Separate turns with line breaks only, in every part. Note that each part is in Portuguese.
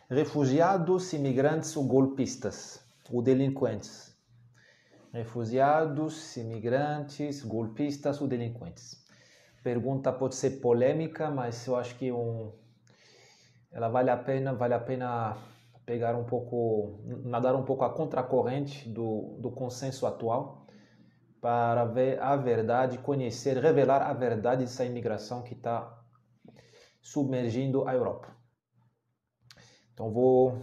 Refugiados, imigrantes ou golpistas? Ou delinquentes? Refugiados, imigrantes, golpistas ou delinquentes? Pergunta pode ser polêmica, mas eu acho que ela vale a pena pegar um pouco, nadar um pouco a contracorrente do consenso atual para ver a verdade, conhecer, revelar a verdade dessa imigração que está submergindo a Europa. Então vou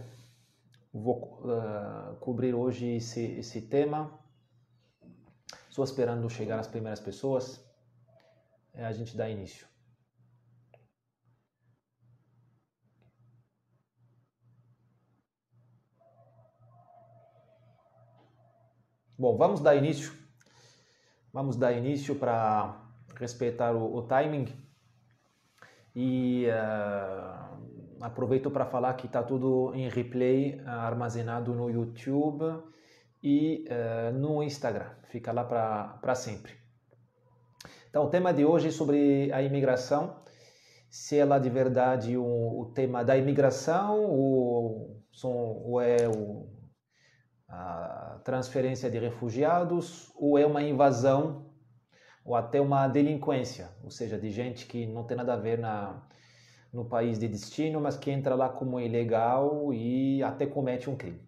cobrir hoje esse tema. Estou esperando chegar as primeiras pessoas. A gente dá início. Bom, vamos dar início. Vamos dar início para respeitar o timing. E aproveito para falar que está tudo em replay, armazenado no YouTube e no Instagram. Fica lá para sempre. Então, o tema de hoje é sobre a imigração. Se ela de verdade o tema da imigração ou é a transferência de refugiados ou é uma invasão ou até uma delinquência, ou seja, de gente que não tem nada a ver no país de destino, mas que entra lá como ilegal e até comete um crime.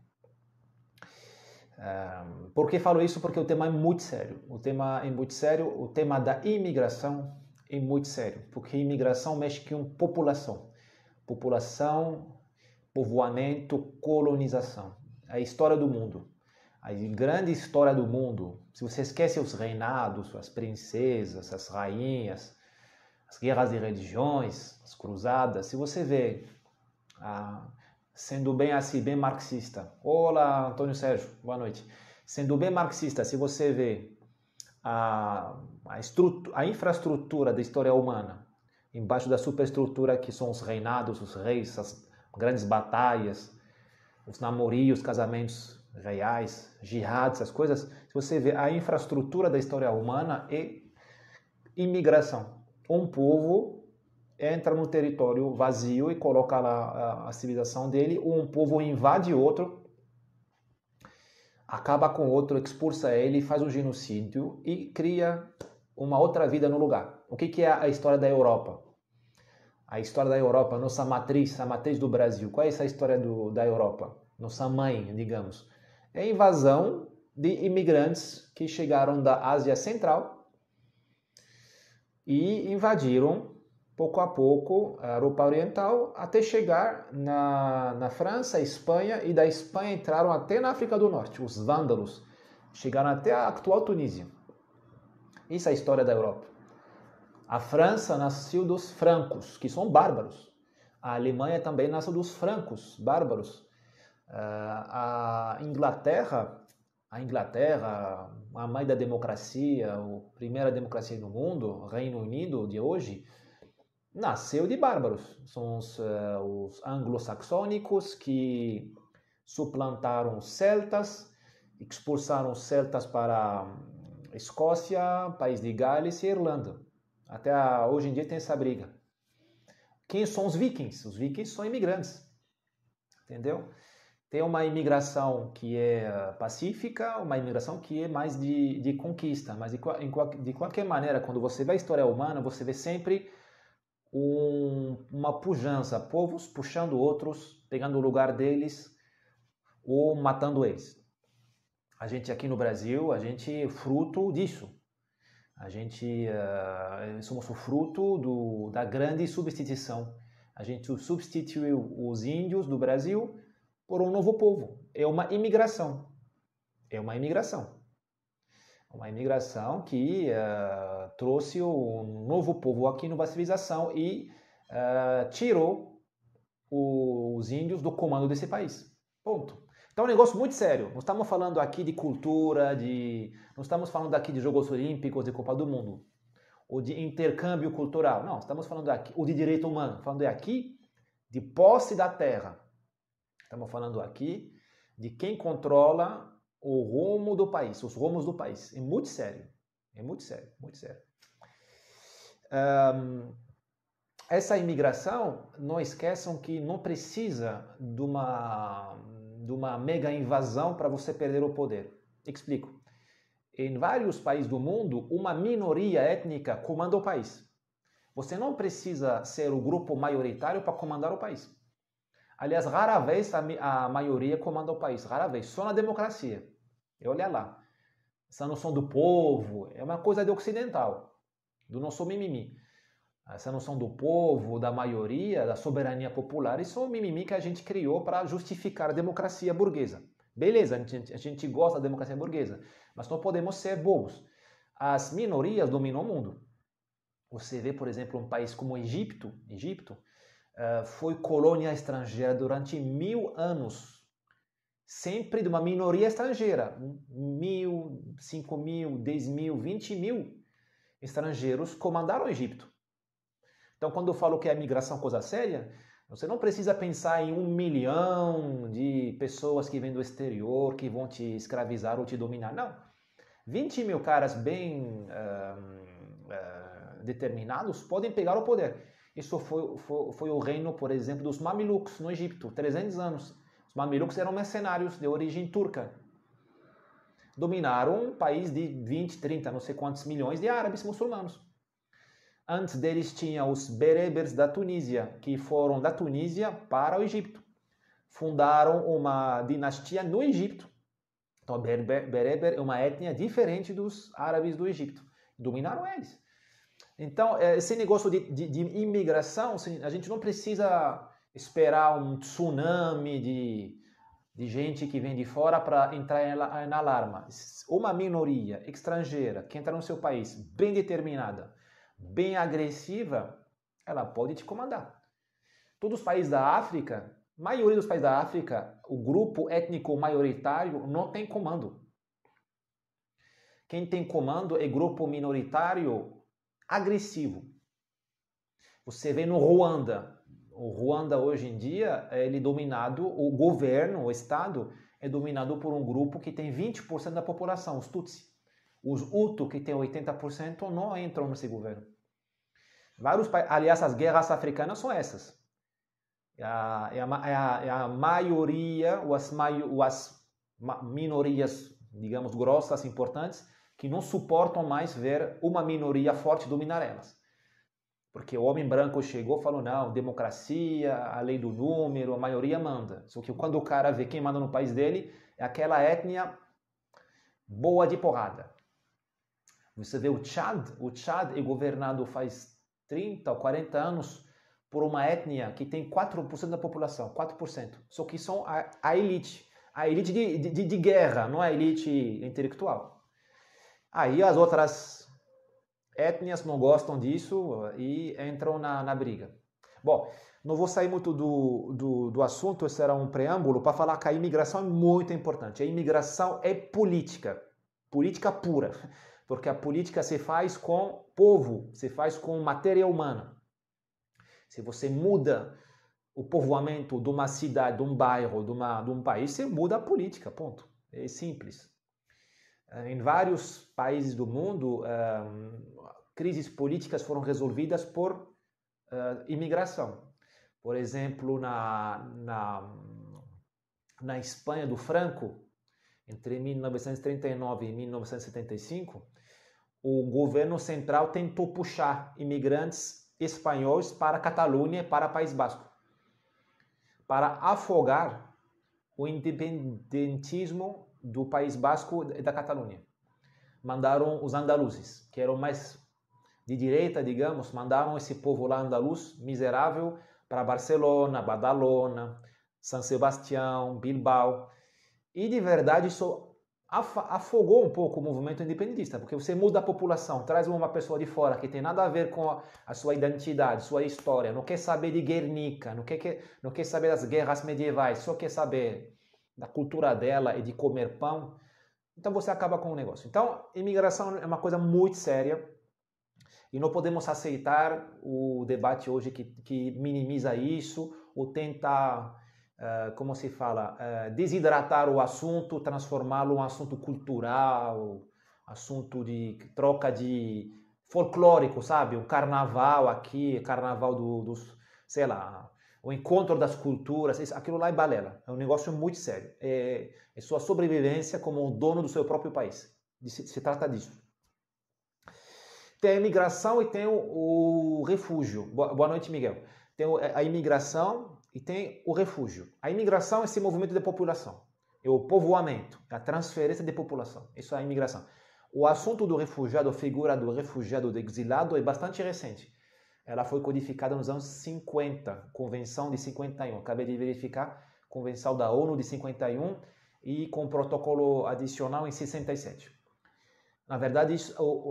Por que falo isso? Porque o tema é muito sério. O tema da imigração é muito sério, porque imigração mexe com população, povoamento, colonização. A história do mundo, a grande história do mundo. Se você esquece os reinados, as princesas, as rainhas, as guerras de religiões, as cruzadas, se você vê, sendo bem assim, bem marxista. Olá, Antônio Sérgio, boa noite. Sendo bem marxista, se você vê a infraestrutura da história humana, embaixo da superestrutura que são os reinados, os reis, as grandes batalhas, os namorios, casamentos reais, jihads, essas coisas, se você vê a infraestrutura da história humana é imigração. Um povo entra no território vazio e coloca lá a civilização dele, ou um povo invade outro, acaba com outro, expulsa ele, faz um genocídio e cria uma outra vida no lugar. O que é a história da Europa? A história da Europa, nossa matriz, a matriz do Brasil. Qual é essa história da Europa? Nossa mãe, digamos. É a invasão de imigrantes que chegaram da Ásia Central e invadiram, pouco a pouco, a Europa Oriental, até chegar na França, Espanha, e da Espanha entraram até na África do Norte. Os vândalos chegaram até a atual Tunísia. Isso é a história da Europa. A França nasceu dos francos, que são bárbaros. A Alemanha também nasceu dos francos, bárbaros. A Inglaterra, a mãe da democracia, a primeira democracia do mundo, o Reino Unido de hoje, nasceu de bárbaros. São os anglo-saxônicos que suplantaram os celtas, expulsaram os celtas para a Escócia, País de Gales e Irlanda. Até hoje em dia tem essa briga. Quem são os vikings? Os vikings são imigrantes. Entendeu? Tem uma imigração que é pacífica, uma imigração que é mais de conquista. Mas de qualquer maneira, quando você vê a história humana, você vê sempre uma pujança. Povos puxando outros, pegando o lugar deles ou matando eles. A gente aqui no Brasil, a gente é fruto disso. A gente somos o fruto da grande substituição. A gente substituiu os índios do Brasil por um novo povo. É uma imigração. É uma imigração. Uma imigração que trouxe um novo povo aqui numa civilização e tirou os índios do comando desse país. Ponto. Então é um negócio muito sério. Não estamos falando aqui de cultura, não estamos falando aqui de Jogos Olímpicos, de Copa do Mundo, ou de intercâmbio cultural. Não, estamos falando aqui, ou de direito humano. Falando aqui de posse da terra. Estamos falando aqui de quem controla o rumo do país, os rumos do país. É muito sério. É muito sério, muito sério. essa imigração, não esqueçam que não precisa de uma mega invasão para você perder o poder. Explico. Em vários países do mundo, uma minoria étnica comanda o país. Você não precisa ser o grupo maioritário para comandar o país. Aliás, rara vez a maioria comanda o país, rara vez, só na democracia. E olha lá, essa noção do povo é uma coisa de ocidental, do nosso mimimi. Essa noção do povo, da maioria, da soberania popular, isso é um mimimi que a gente criou para justificar a democracia burguesa. Beleza, a gente gosta da democracia burguesa, mas não podemos ser bobos. As minorias dominam o mundo. Você vê, por exemplo, um país como o Egito foi colônia estrangeira durante 1000 anos. Sempre de uma minoria estrangeira. 1000, 5000, 10.000, 20.000 estrangeiros comandaram o Egito. Então, quando eu falo que a migração é coisa séria, você não precisa pensar em 1 milhão de pessoas que vêm do exterior, que vão te escravizar ou te dominar. Não. 20.000 caras bem determinados podem pegar o poder. Isso foi o reino, por exemplo, dos Mamelucos no Egito, 300 anos. Os Mamelucos eram mercenários de origem turca. Dominaram um país de 20, 30, não sei quantos milhões de árabes muçulmanos. Antes deles tinha os berebers da Tunísia, que foram da Tunísia para o Egito. Fundaram uma dinastia no Egito. Então, bereber é uma etnia diferente dos árabes do Egito. Dominaram eles. Então, esse negócio de imigração, a gente não precisa esperar um tsunami de gente que vem de fora para entrar em alarma. Uma minoria estrangeira que entra no seu país bem determinada, bem agressiva, ela pode te comandar. Todos os países da África, a maioria dos países da África, o grupo étnico maioritário não tem comando. Quem tem comando é grupo minoritário agressivo. Você vê no Ruanda. O Ruanda hoje em dia, ele é dominado, o governo, o Estado, é dominado por um grupo que tem 20% da população, os Tutsi. Os Hutu, que tem 80%, não entram nesse governo. Aliás, as guerras africanas são essas. É a maioria, ou as minorias, digamos, grossas, importantes, que não suportam mais ver uma minoria forte dominar elas. Porque o homem branco chegou e falou, não, democracia, a lei do número, a maioria manda. Só que quando o cara vê quem manda no país dele, é aquela etnia boa de porrada. Você vê o Tchad é governado faz 30 ou 40 anos por uma etnia que tem 4% da população, 4%. Só que são a elite de guerra, não a elite intelectual. Aí as outras etnias não gostam disso e entram na briga. Bom, não vou sair muito do assunto, esse era um preâmbulo para falar que a imigração é muito importante. A imigração é política pura, porque a política se faz com povo, se faz com matéria humana. Se você muda o povoamento de uma cidade, de um bairro, de um país, você muda a política, ponto. É simples. Em vários países do mundo, crises políticas foram resolvidas por imigração. Por exemplo, na Espanha do Franco, entre 1939 e 1975, o governo central tentou puxar imigrantes espanhóis para a Catalunha e para o País Basco, para afogar o independentismo do País Basco e da Catalunha. Mandaram os andaluzes, que eram mais de direita, digamos, mandaram esse povo lá andaluz, miserável, para Barcelona, Badalona, San Sebastião, Bilbao. E de verdade isso afogou um pouco o movimento independentista, porque você muda a população, traz uma pessoa de fora que tem nada a ver com a sua identidade, sua história, não quer saber de Guernica, não quer saber das guerras medievais, só quer saber da cultura dela e de comer pão. Então você acaba com o negócio. Então, imigração é uma coisa muito séria e não podemos aceitar o debate hoje que minimiza isso ou tenta, como se fala, desidratar o assunto, transformá-lo em um assunto cultural, assunto de troca de folclórico, sabe? O carnaval aqui, carnaval dos, sei lá, o encontro das culturas, aquilo lá é balela. É um negócio muito sério. É sua sobrevivência como dono do seu próprio país. Se trata disso. Tem a imigração e tem o refúgio. Boa noite, Miguel. Tem a imigração e tem o refúgio. A imigração é esse movimento de população. É o povoamento, a transferência de população. Isso é a imigração. O assunto do refugiado, a figura do refugiado, do exilado, é bastante recente. Ela foi codificada nos anos 50, Convenção de 51. Acabei de verificar, Convenção da ONU de 51 e com protocolo adicional em 67. Na verdade,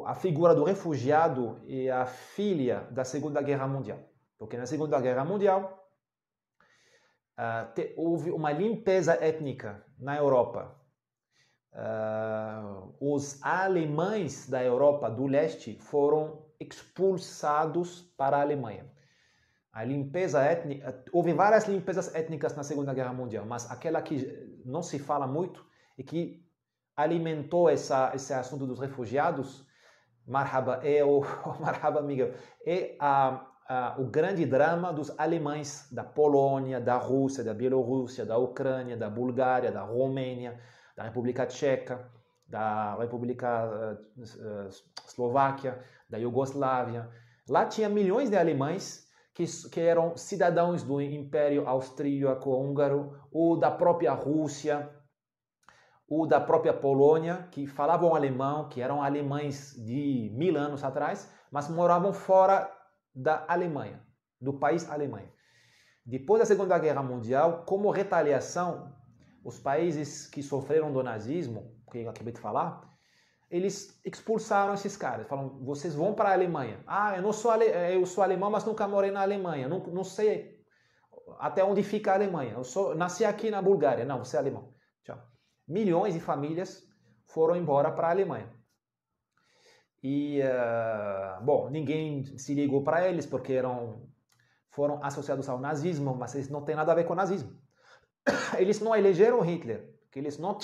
a figura do refugiado é a filha da Segunda Guerra Mundial. Porque na Segunda Guerra Mundial houve uma limpeza étnica na Europa. Os alemães da Europa do leste foram expulsados para a Alemanha. A limpeza étnica, houve várias limpezas étnicas na Segunda Guerra Mundial, mas aquela que não se fala muito e que alimentou esse assunto dos refugiados, marhaba, marhaba, Miguel, o grande drama dos alemães da Polônia, da Rússia, da Bielorrússia, da Ucrânia, da Bulgária, da Romênia, da República Tcheca, da República Eslováquia, da Iugoslávia. Lá tinha milhões de alemães que eram cidadãos do Império Austríaco-Húngaro, ou da própria Rússia, ou da própria Polônia, que falavam alemão, que eram alemães de 1000 anos atrás, mas moravam fora da Alemanha, do país Alemanha. Depois da Segunda Guerra Mundial, como retaliação, os países que sofreram do nazismo, que eu acabei de falar, eles expulsaram esses caras. Falam, vocês vão para a Alemanha. Eu sou alemão, mas nunca morei na Alemanha. Não sei até onde fica a Alemanha. Nasci aqui na Bulgária. Não, você é alemão. Tchau. Milhões de famílias foram embora para a Alemanha. E, ninguém se ligou para eles porque foram associados ao nazismo, mas eles não têm nada a ver com o nazismo. Eles não elegeram Hitler, que eles não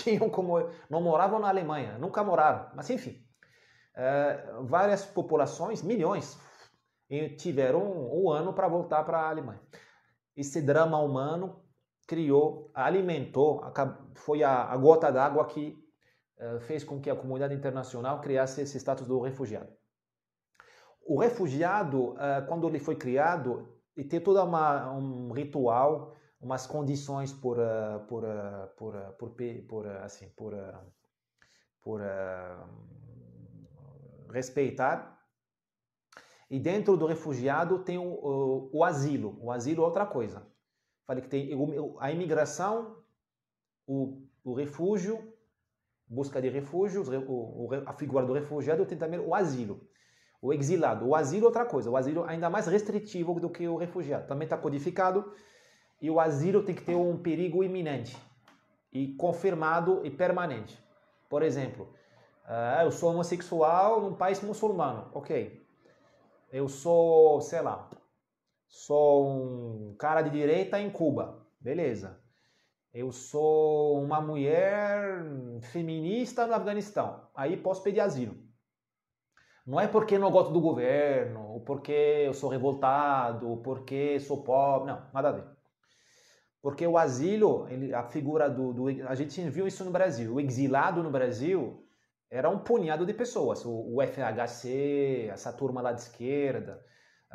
não moravam na Alemanha, nunca moraram. Mas enfim, várias populações, milhões, tiveram um ano para voltar para a Alemanha. Esse drama humano alimentou, foi a gota d'água que fez com que a comunidade internacional criasse esse status do refugiado. O refugiado, quando ele foi criado, ele tem todo um ritual, umas condições por respeitar. E dentro do refugiado tem o asilo. O asilo é outra coisa. Falei que tem a imigração, o refúgio, busca de refúgio, a figura do refugiado, tem também o asilo. O exilado. O asilo é outra coisa. O asilo é ainda mais restritivo do que o refugiado. Também está codificado. E o asilo tem que ter um perigo iminente e confirmado e permanente. Por exemplo, eu sou homossexual num país muçulmano. Ok. Eu sou, sei lá, sou um cara de direita em Cuba. Beleza. Eu sou uma mulher feminista no Afeganistão. Aí posso pedir asilo. Não é porque não gosto do governo, ou porque eu sou revoltado, ou porque sou pobre. Não, nada a ver. Porque o asilo, a figura a gente viu isso no Brasil. O exilado no Brasil era um punhado de pessoas. O FHC, essa turma lá de esquerda,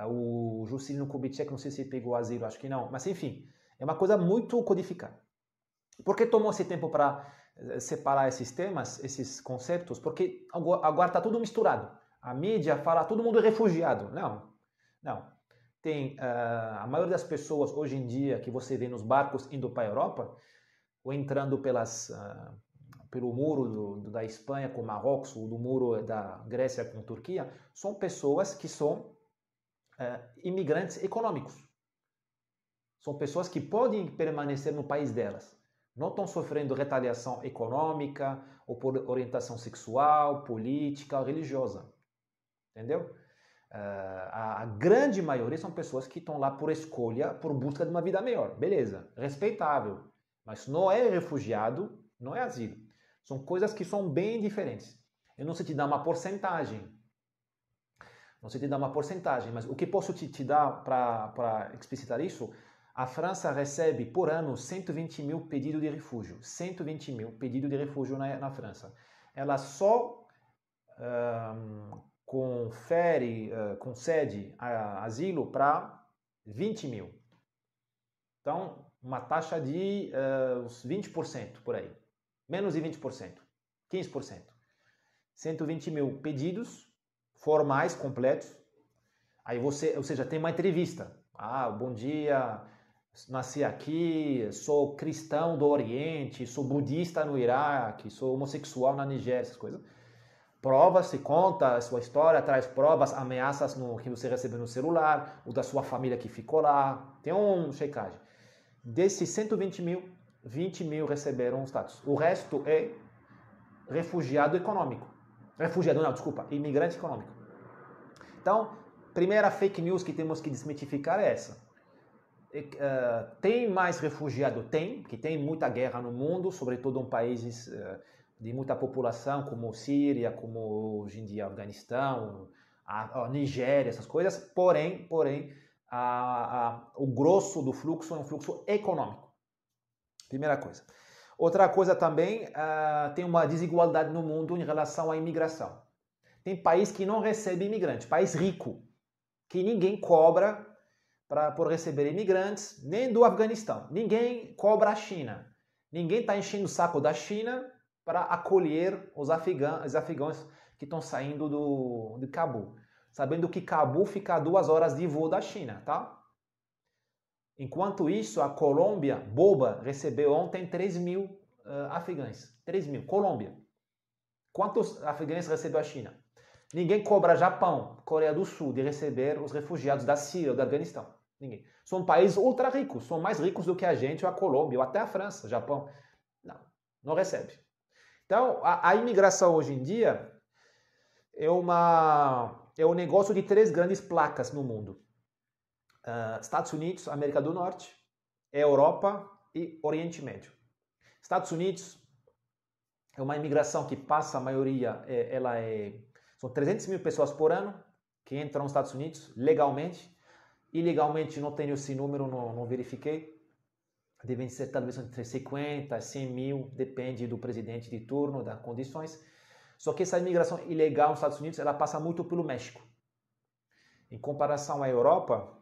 o Juscelino Kubitschek, não sei se pegou asilo, acho que não. Mas enfim, é uma coisa muito codificada. Por que tomou esse tempo para separar esses temas, esses conceitos? Porque agora está tudo misturado. A mídia fala todo mundo é refugiado. Não. Tem a maioria das pessoas hoje em dia que você vê nos barcos indo para a Europa ou entrando pelo muro da Espanha com Marrocos ou do muro da Grécia com Turquia, são pessoas que são imigrantes econômicos. São pessoas que podem permanecer no país delas. Não estão sofrendo retaliação econômica ou por orientação sexual, política ou religiosa. Entendeu? A grande maioria são pessoas que estão lá por escolha, por busca de uma vida melhor. Beleza, respeitável. Mas não é refugiado, não é asilo. São coisas que são bem diferentes. Eu não sei te dar uma porcentagem. não sei te dar uma porcentagem, mas o que posso te dar para explicitar isso, a França recebe por ano 120 mil pedidos de refúgio. 120 mil pedidos de refúgio na França. Ela só concede asilo para 20 mil. Então, uma taxa de uns 20% por aí. Menos de 20%. 15%. 120 mil pedidos formais, completos. Aí ou seja, tem uma entrevista. Bom dia, nasci aqui, sou cristão do Oriente, sou budista no Iraque, sou homossexual na Nigéria, essas coisas. Provas, se conta a sua história, traz provas, ameaças que você recebeu no celular, o da sua família que ficou lá. Tem uma checagem. Desses 120 mil, 20 mil receberam o status. O resto é refugiado econômico. Imigrante econômico. Então, primeira fake news que temos que desmitificar é essa. Tem mais refugiado? Tem, que tem muita guerra no mundo, sobretudo em países de muita população, como Síria, como hoje em dia Afeganistão, a Nigéria, essas coisas. Porém, o grosso do fluxo é um fluxo econômico. Primeira coisa. Outra coisa também, tem uma desigualdade no mundo em relação à imigração. Tem país que não recebe imigrante, país rico, que ninguém cobra por receber imigrantes, nem do Afeganistão. Ninguém cobra a China. Ninguém está enchendo o saco da China para acolher os afegãos que estão saindo de Cabul. Sabendo que Cabul fica a 2 horas de voo da China, tá? Enquanto isso, a Colômbia, boba, recebeu ontem 3 mil afegães. 3 mil. Colômbia. Quantos afegães recebeu a China? Ninguém cobra Japão, Coreia do Sul, de receber os refugiados da Síria ou do Afeganistão. Ninguém. São países ultra ricos, são mais ricos do que a gente, ou a Colômbia, ou até a França, Japão. Não recebe. Então, a imigração hoje em dia é um negócio de 3 grandes placas no mundo. Estados Unidos, América do Norte, Europa e Oriente Médio. Estados Unidos é uma imigração que passa, a maioria, são 300 mil pessoas por ano que entram nos Estados Unidos legalmente. Ilegalmente não tenho esse número, não verifiquei. Devem ser talvez entre 50 e 100 mil, depende do presidente de turno, das condições. Só que essa imigração ilegal nos Estados Unidos, ela passa muito pelo México. Em comparação à Europa,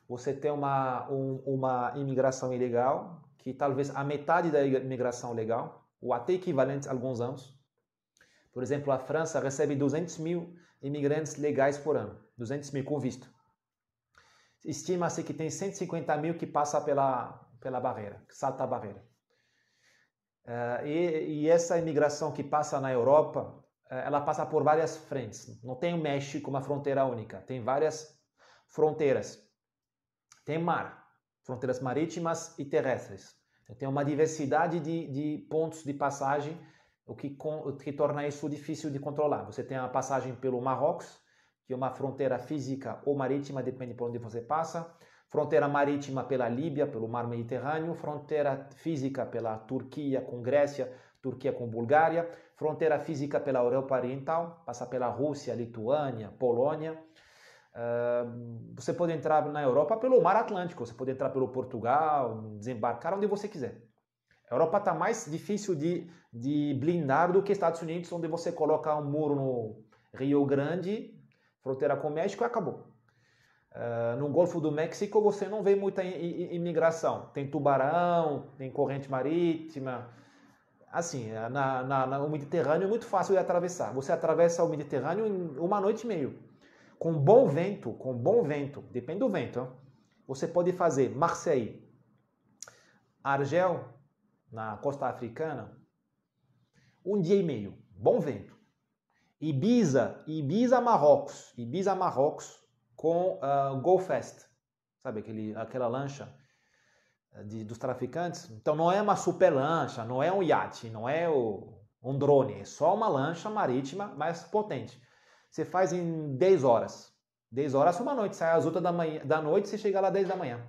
você tem uma imigração ilegal, que talvez a metade da imigração legal, ou até equivalente a alguns anos. Por exemplo, a França recebe 200 mil imigrantes legais por ano, 200 mil com visto. Estima-se que tem 150 mil que passa pela barreira, que salta a barreira. E essa imigração que passa na Europa, ela passa por várias frentes. Não tem o México uma fronteira única, tem várias fronteiras. Tem mar, fronteiras marítimas e terrestres. Tem uma diversidade de pontos de passagem, o que torna isso difícil de controlar. Você tem a passagem pelo Marrocos, que é uma fronteira física ou marítima, depende por onde você passa. Fronteira marítima pela Líbia, pelo mar Mediterrâneo. Fronteira física pela Turquia com Grécia, Turquia com Bulgária. Fronteira física pela Europa Oriental, passa pela Rússia, Lituânia, Polônia. Você pode entrar na Europa pelo mar Atlântico, você pode entrar pelo Portugal, desembarcar onde você quiser. A Europa está mais difícil de blindar do que Estados Unidos, onde você coloca um muro no Rio Grande, fronteira com o México, e acabou. No Golfo do México você não vê muita imigração. Tem tubarão, tem corrente marítima. Assim, no Mediterrâneo é muito fácil de atravessar. Você atravessa o Mediterrâneo em 1 noite e meia. Com bom vento, depende do vento, hein? Você pode fazer Marseille, Argel, na costa africana, 1 dia e meio, bom vento. Ibiza, Marrocos, com Go Fast, sabe aquela lancha dos traficantes? Então não é uma super lancha, não é um iate, não é um drone, é só uma lancha marítima mais potente. Você faz em 10 horas. 10 horas, 1 noite. Sai às 8 da noite e você chega lá às 10 da manhã.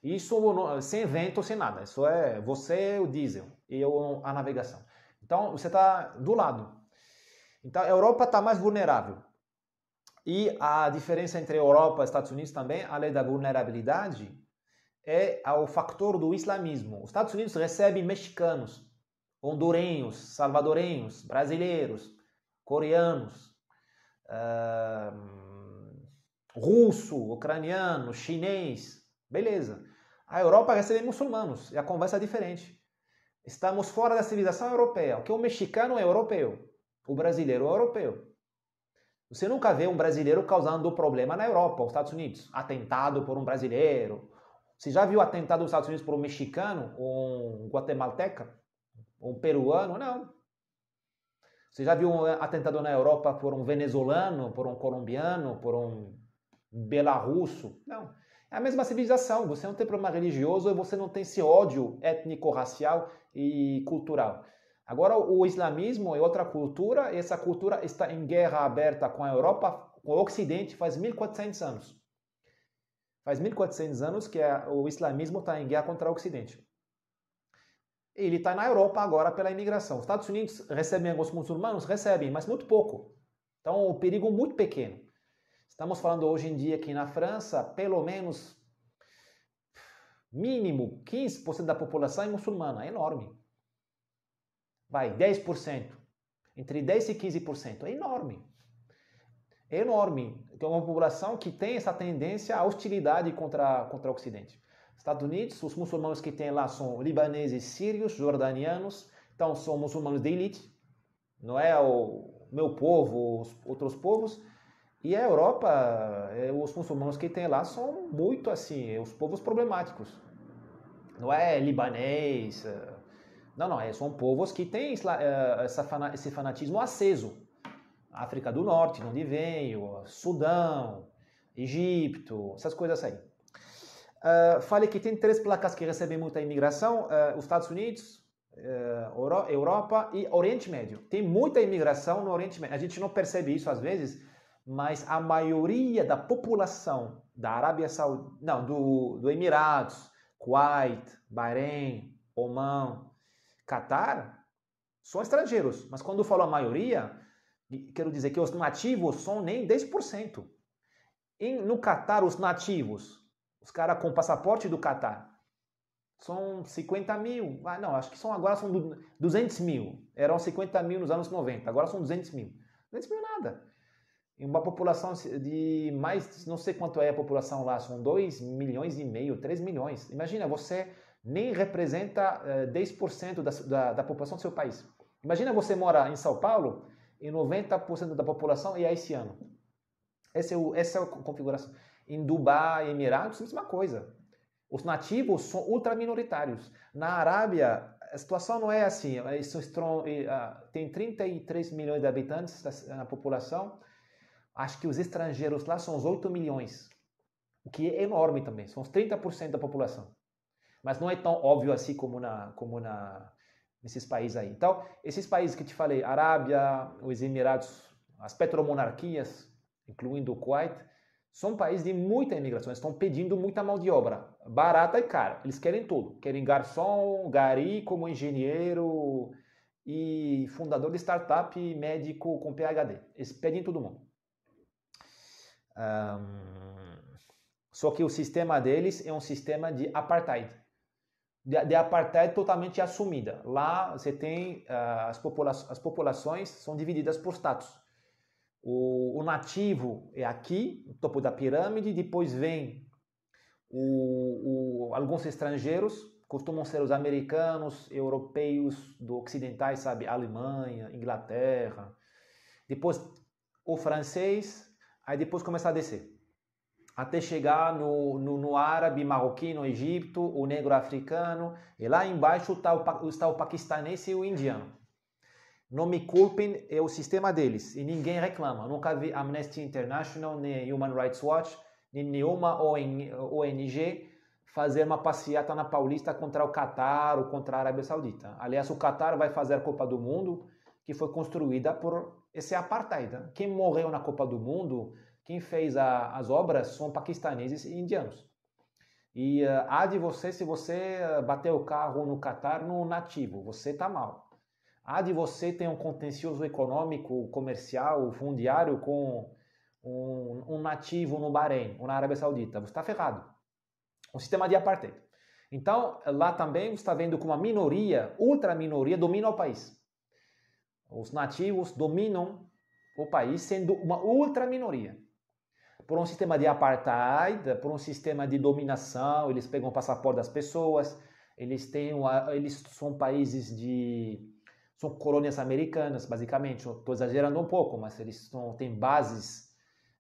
Isso sem vento, sem nada. Isso é você, o diesel e a navegação. Então, você está do lado. Então, a Europa está mais vulnerável. E a diferença entre Europa e Estados Unidos também, além da vulnerabilidade, é o fator do islamismo. Os Estados Unidos recebem mexicanos, hondurenhos, salvadorenhos, brasileiros, coreanos, russo, ucraniano, chinês, beleza. A Europa recebe muçulmanos e a conversa é diferente. Estamos fora da civilização europeia, porque o mexicano é europeu, o brasileiro é europeu. Você nunca vê um brasileiro causando problema na Europa, nos Estados Unidos, atentado por um brasileiro. Você já viu atentado nos Estados Unidos por um mexicano, um guatemalteca, um peruano? Não. Você já viu um atentado na Europa por um venezuelano, por um colombiano, por um belarrusso? Não. É a mesma civilização. Você não tem problema religioso e você não tem esse ódio étnico-racial e cultural. Agora, o islamismo é outra cultura e essa cultura está em guerra aberta com a Europa, com o Ocidente, faz 1400 anos. Faz 1400 anos que o islamismo está em guerra contra o Ocidente. Ele está na Europa agora pela imigração. Os Estados Unidos recebem alguns muçulmanos? Recebem, mas muito pouco. Então, o perigo é muito pequeno. Estamos falando hoje em dia que na França, pelo menos, mínimo 15% da população é muçulmana. É enorme. Vai, 10%. Entre 10% e 15%. É enorme. É enorme. Tem uma população que tem essa tendência à hostilidade contra o Ocidente. Estados Unidos, os muçulmanos que tem lá são libaneses, sírios, jordanianos, então são muçulmanos de elite, não é o meu povo, os outros povos. E a Europa, os muçulmanos que tem lá são muito assim, os povos problemáticos. Não é libanês, não, são povos que têm esse fanatismo aceso. África do Norte, de onde veio, Sudão, Egito, essas coisas aí. Falei que tem 3 placas que recebem muita imigração, os Estados Unidos, Europa e Oriente Médio. Tem muita imigração no Oriente Médio. A gente não percebe isso às vezes, mas a maioria da população da Arábia Saudita, não, do Emirados, Kuwait, Bahrein, Oman, Catar, são estrangeiros. Mas quando eu falo a maioria, quero dizer que os nativos são nem 10%. No Catar, os nativos, os caras com passaporte do Catar, são 50 mil. Não, acho que agora são 200 mil. Eram 50 mil nos anos 90, agora são 200 mil. 200 mil nada. Em uma população de mais, não sei quanto é a população lá, são 2 milhões e meio, 3 milhões. Imagina, você nem representa 10% da população do seu país. Imagina você mora em São Paulo e 90% da população é haitiano. Essa é a configuração. Em Dubai, Emirados, a mesma coisa. Os nativos são ultraminoritários. Na Arábia, a situação não é assim. Tem 33 milhões de habitantes na população. Acho que os estrangeiros lá são os 8 milhões. O que é enorme também. São os 30% da população. Mas não é tão óbvio assim como nesses países aí. Então, esses países que te falei, Arábia, os Emirados, as petromonarquias, incluindo o Kuwait, são países de muita imigração. Eles estão pedindo muita mão de obra, barata e cara. Eles querem tudo. Querem garçom, gari como engenheiro e fundador de startup, médico com PhD. Eles pedem todo mundo. Só que o sistema deles é um sistema de apartheid. De apartheid totalmente assumida. Lá você tem as populações são divididas por status. O nativo é aqui, no topo da pirâmide, depois vem alguns estrangeiros, costumam ser os americanos, europeus, ocidentais, sabe, Alemanha, Inglaterra, depois o francês, aí depois começa a descer, até chegar no árabe, marroquino, Egito, o negro africano, e lá embaixo está o paquistanês e o indiano. Não me culpem, é o sistema deles. E ninguém reclama. Nunca vi Amnesty International, nem Human Rights Watch, nem nenhuma ONG fazer uma passeata na Paulista contra o Catar ou contra a Arábia Saudita. Aliás, o Catar vai fazer a Copa do Mundo, que foi construída por esse apartheid. Quem morreu na Copa do Mundo, quem fez as obras, são paquistaneses e indianos. E há de você, se você bater o carro no Catar, no nativo, você está mal. Há de você ter um contencioso econômico, comercial, fundiário com um nativo no Bahrein ou na Arábia Saudita, você está ferrado. Um sistema de apartheid. Então, lá também você está vendo como a minoria, ultra minoria, domina o país. Os nativos dominam o país sendo uma ultra minoria. Por um sistema de apartheid, por um sistema de dominação, eles pegam o passaporte das pessoas, eles são países são colônias americanas, basicamente. Estou exagerando um pouco, mas eles têm bases.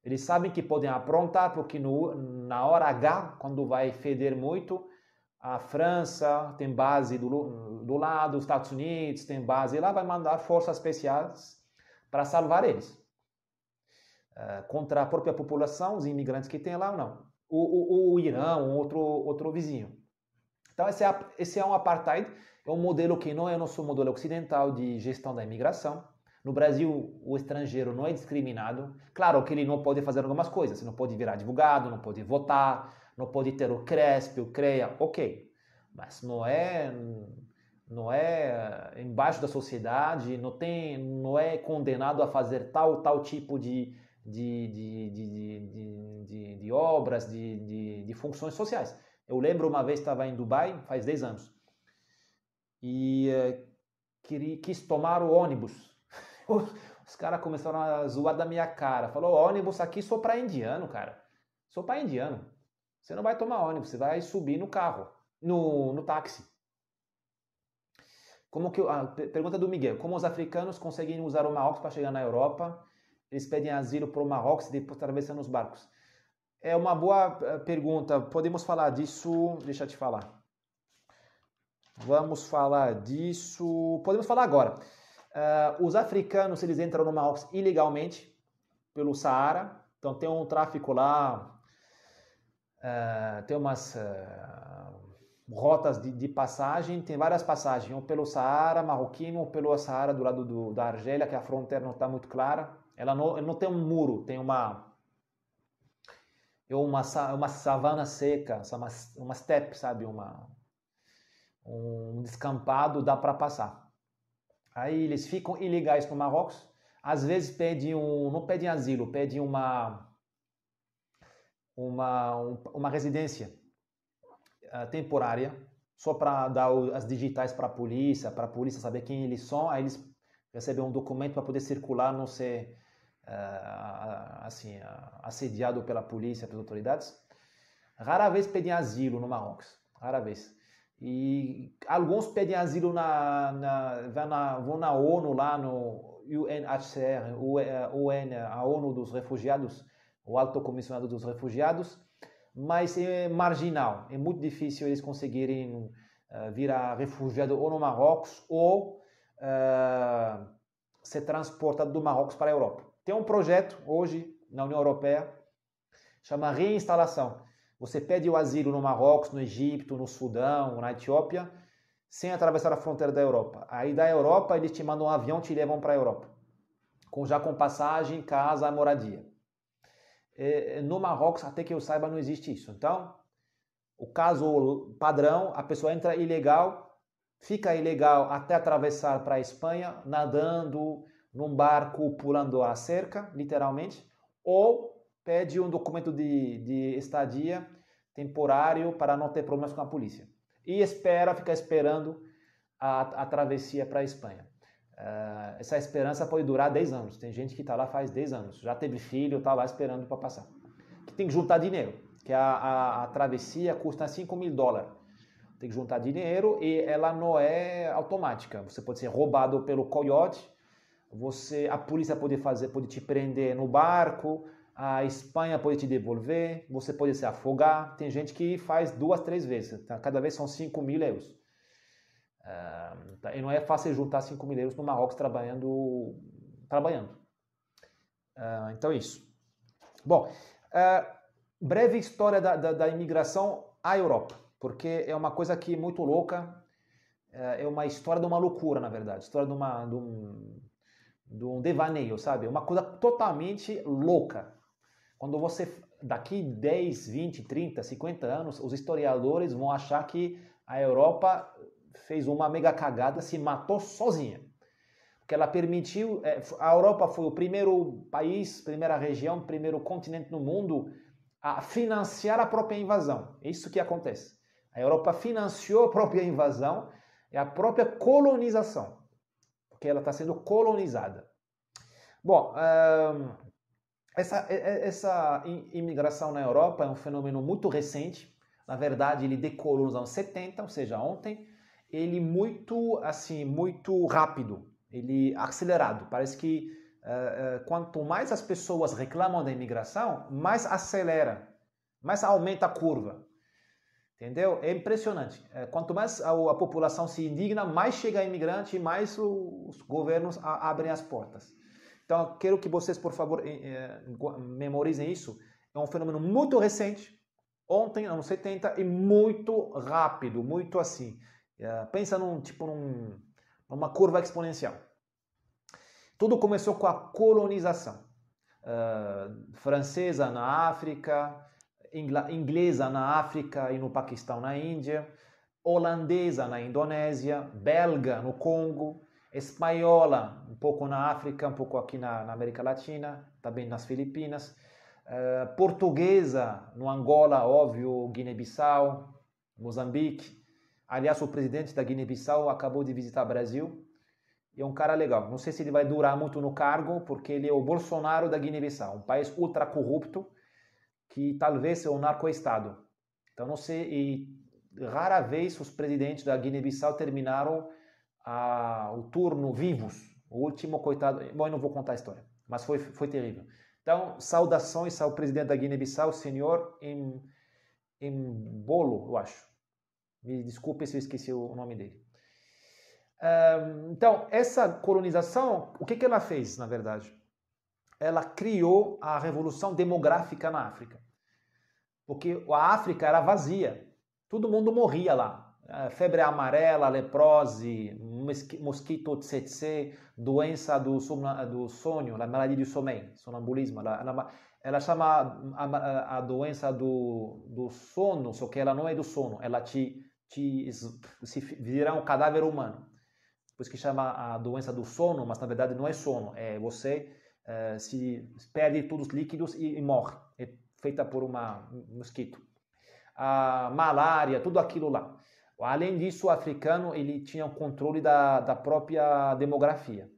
Eles sabem que podem aprontar, porque na hora H, quando vai feder muito, a França tem base do lado, os Estados Unidos tem base lá, vai mandar forças especiais para salvar eles. Contra a própria população, os imigrantes que tem lá ou não. O Irã, outro vizinho. Então esse é um apartheid, é um modelo que não é o nosso modelo ocidental de gestão da imigração. No Brasil, o estrangeiro não é discriminado. Claro que ele não pode fazer algumas coisas, você não pode virar advogado, não pode votar, não pode ter o CRESP, o CREA, ok. Mas não é embaixo da sociedade, não é condenado a fazer tal tipo de obras, de funções sociais. Eu lembro uma vez estava em Dubai, faz 10 anos, e quis tomar o ônibus. Os caras começaram a zoar da minha cara. Falou, ônibus aqui só para indiano, cara. Só para indiano. Você não vai tomar ônibus, você vai subir no carro, no táxi. Pergunta do Miguel. Como os africanos conseguem usar o Marrocos para chegar na Europa? Eles pedem asilo para o Marrocos e depois atravessam os barcos. É uma boa pergunta. Podemos falar disso? Deixa eu te falar. Vamos falar disso. Podemos falar agora. Os africanos, eles entram no Marrocos ilegalmente pelo Saara. Então tem um tráfico lá, tem umas rotas de passagem, tem várias passagens, um pelo Saara marroquino, ou pelo Saara do lado da Argélia, que a fronteira não está muito clara. Ela não tem um muro, tem uma savana seca, uma steppe, sabe? Um descampado, dá para passar. Aí eles ficam ilegais no Marrocos, às vezes não pedem asilo, pedem uma residência temporária, só para dar as digitais para a polícia saber quem eles são, aí eles recebem um documento para poder circular, não ser assediado pela polícia, pelas autoridades. Rara vez pedem asilo no Marrocos, rara vez. E alguns pedem asilo vão na ONU, lá no UNHCR, a ONU dos Refugiados, o Alto Comissionado dos Refugiados, mas é marginal, é muito difícil eles conseguirem virar refugiado ou no Marrocos ou ser transportado do Marrocos para a Europa. Tem um projeto hoje na União Europeia, chama reinstalação. Você pede o asilo no Marrocos, no Egito, no Sudão, na Etiópia, sem atravessar a fronteira da Europa. Aí da Europa eles te mandam um avião e te levam para a Europa, já com passagem, casa, moradia. No Marrocos, até que eu saiba, não existe isso. Então, o caso padrão, a pessoa entra ilegal, fica ilegal até atravessar para a Espanha, nadando num barco, pulando a cerca, literalmente, ou pede um documento de estadia temporário para não ter problemas com a polícia. E fica esperando a travessia para a Espanha. Essa esperança pode durar 10 anos. Tem gente que está lá faz 10 anos. Já teve filho, está lá esperando para passar. Que tem que juntar dinheiro, que a travessia custa $5.000. Tem que juntar dinheiro e ela não é automática. Você pode ser roubado pelo coiote, a polícia pode te prender no barco, a Espanha pode te devolver, você pode se afogar. Tem gente que faz 2, 3 vezes, tá? Cada vez são 5.000 euros. E não é fácil juntar 5.000 euros no Marrocos trabalhando. Então é isso. Bom, breve história da imigração à Europa, porque é uma coisa que é muito louca, é uma história de uma loucura, na verdade, história de um devaneio, sabe? Uma coisa totalmente louca. Quando daqui 10, 20, 30, 50 anos, os historiadores vão achar que a Europa fez uma mega cagada, se matou sozinha. porque ela permitiu, a Europa foi o primeiro país, primeira região, primeiro continente no mundo a financiar a própria invasão. É isso que acontece. A Europa financiou a própria invasão e a própria colonização, porque ela está sendo colonizada. Bom, essa imigração na Europa é um fenômeno muito recente. Na verdade, ele decolou nos anos 70, ou seja, ontem. Ele muito rápido, ele acelerado. Parece que quanto mais as pessoas reclamam da imigração, mais acelera, mais aumenta a curva. Entendeu? É impressionante. Quanto mais a população se indigna, mais chega a imigrante e mais os governos abrem as portas. Então, quero que vocês, por favor, memorizem isso. É um fenômeno muito recente, ontem, anos 70, e muito rápido, muito assim. Pensa numa curva exponencial. Tudo começou com a colonização. Francesa na África, inglesa na África e no Paquistão, na Índia, holandesa na Indonésia, belga no Congo, espanhola um pouco na África, um pouco aqui na América Latina, também nas Filipinas, portuguesa no Angola, óbvio, Guiné-Bissau, Moçambique. Aliás, o presidente da Guiné-Bissau acabou de visitar o Brasil e é um cara legal. Não sei se ele vai durar muito no cargo, porque ele é o Bolsonaro da Guiné-Bissau, um país ultra corrupto que talvez é um narco-estado. Então, não sei, e rara vez os presidentes da Guiné-Bissau terminaram o turno vivos. O último, coitado, bom, eu não vou contar a história, mas foi terrível. Então, saudações ao presidente da Guiné-Bissau, o senhor Embolo, eu acho. Me desculpe se eu esqueci o nome dele. Então, essa colonização, o que ela fez, na verdade? Ela criou a revolução demográfica na África. Porque a África era vazia. Todo mundo morria lá. Febre amarela, leprose, mosquito tsetse, doença do sonho, a maladie du sommeil, sonambulismo. Ela chama a doença do sono, só que ela não é do sono, ela se vira um cadáver humano. Por isso que chama a doença do sono, mas na verdade não é sono, é você se perde todos os líquidos e morre. É feita por um mosquito. A malária, tudo aquilo lá. Além disso, o africano ele tinha um controle da própria demografia,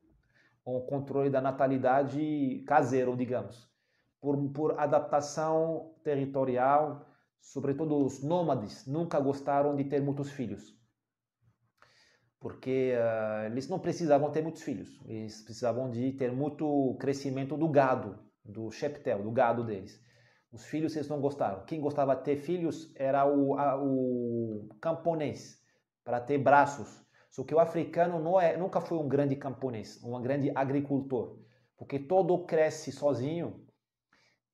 um controle da natalidade caseiro, digamos, por adaptação territorial. Sobretudo os nômades nunca gostaram de ter muitos filhos, porque eles não precisavam ter muitos filhos, eles precisavam de ter muito crescimento do gado, do cheptel, do gado deles. Os filhos eles não gostaram. Quem gostava de ter filhos era o camponês, para ter braços. Só que o africano nunca foi um grande camponês, um grande agricultor, porque todo cresce sozinho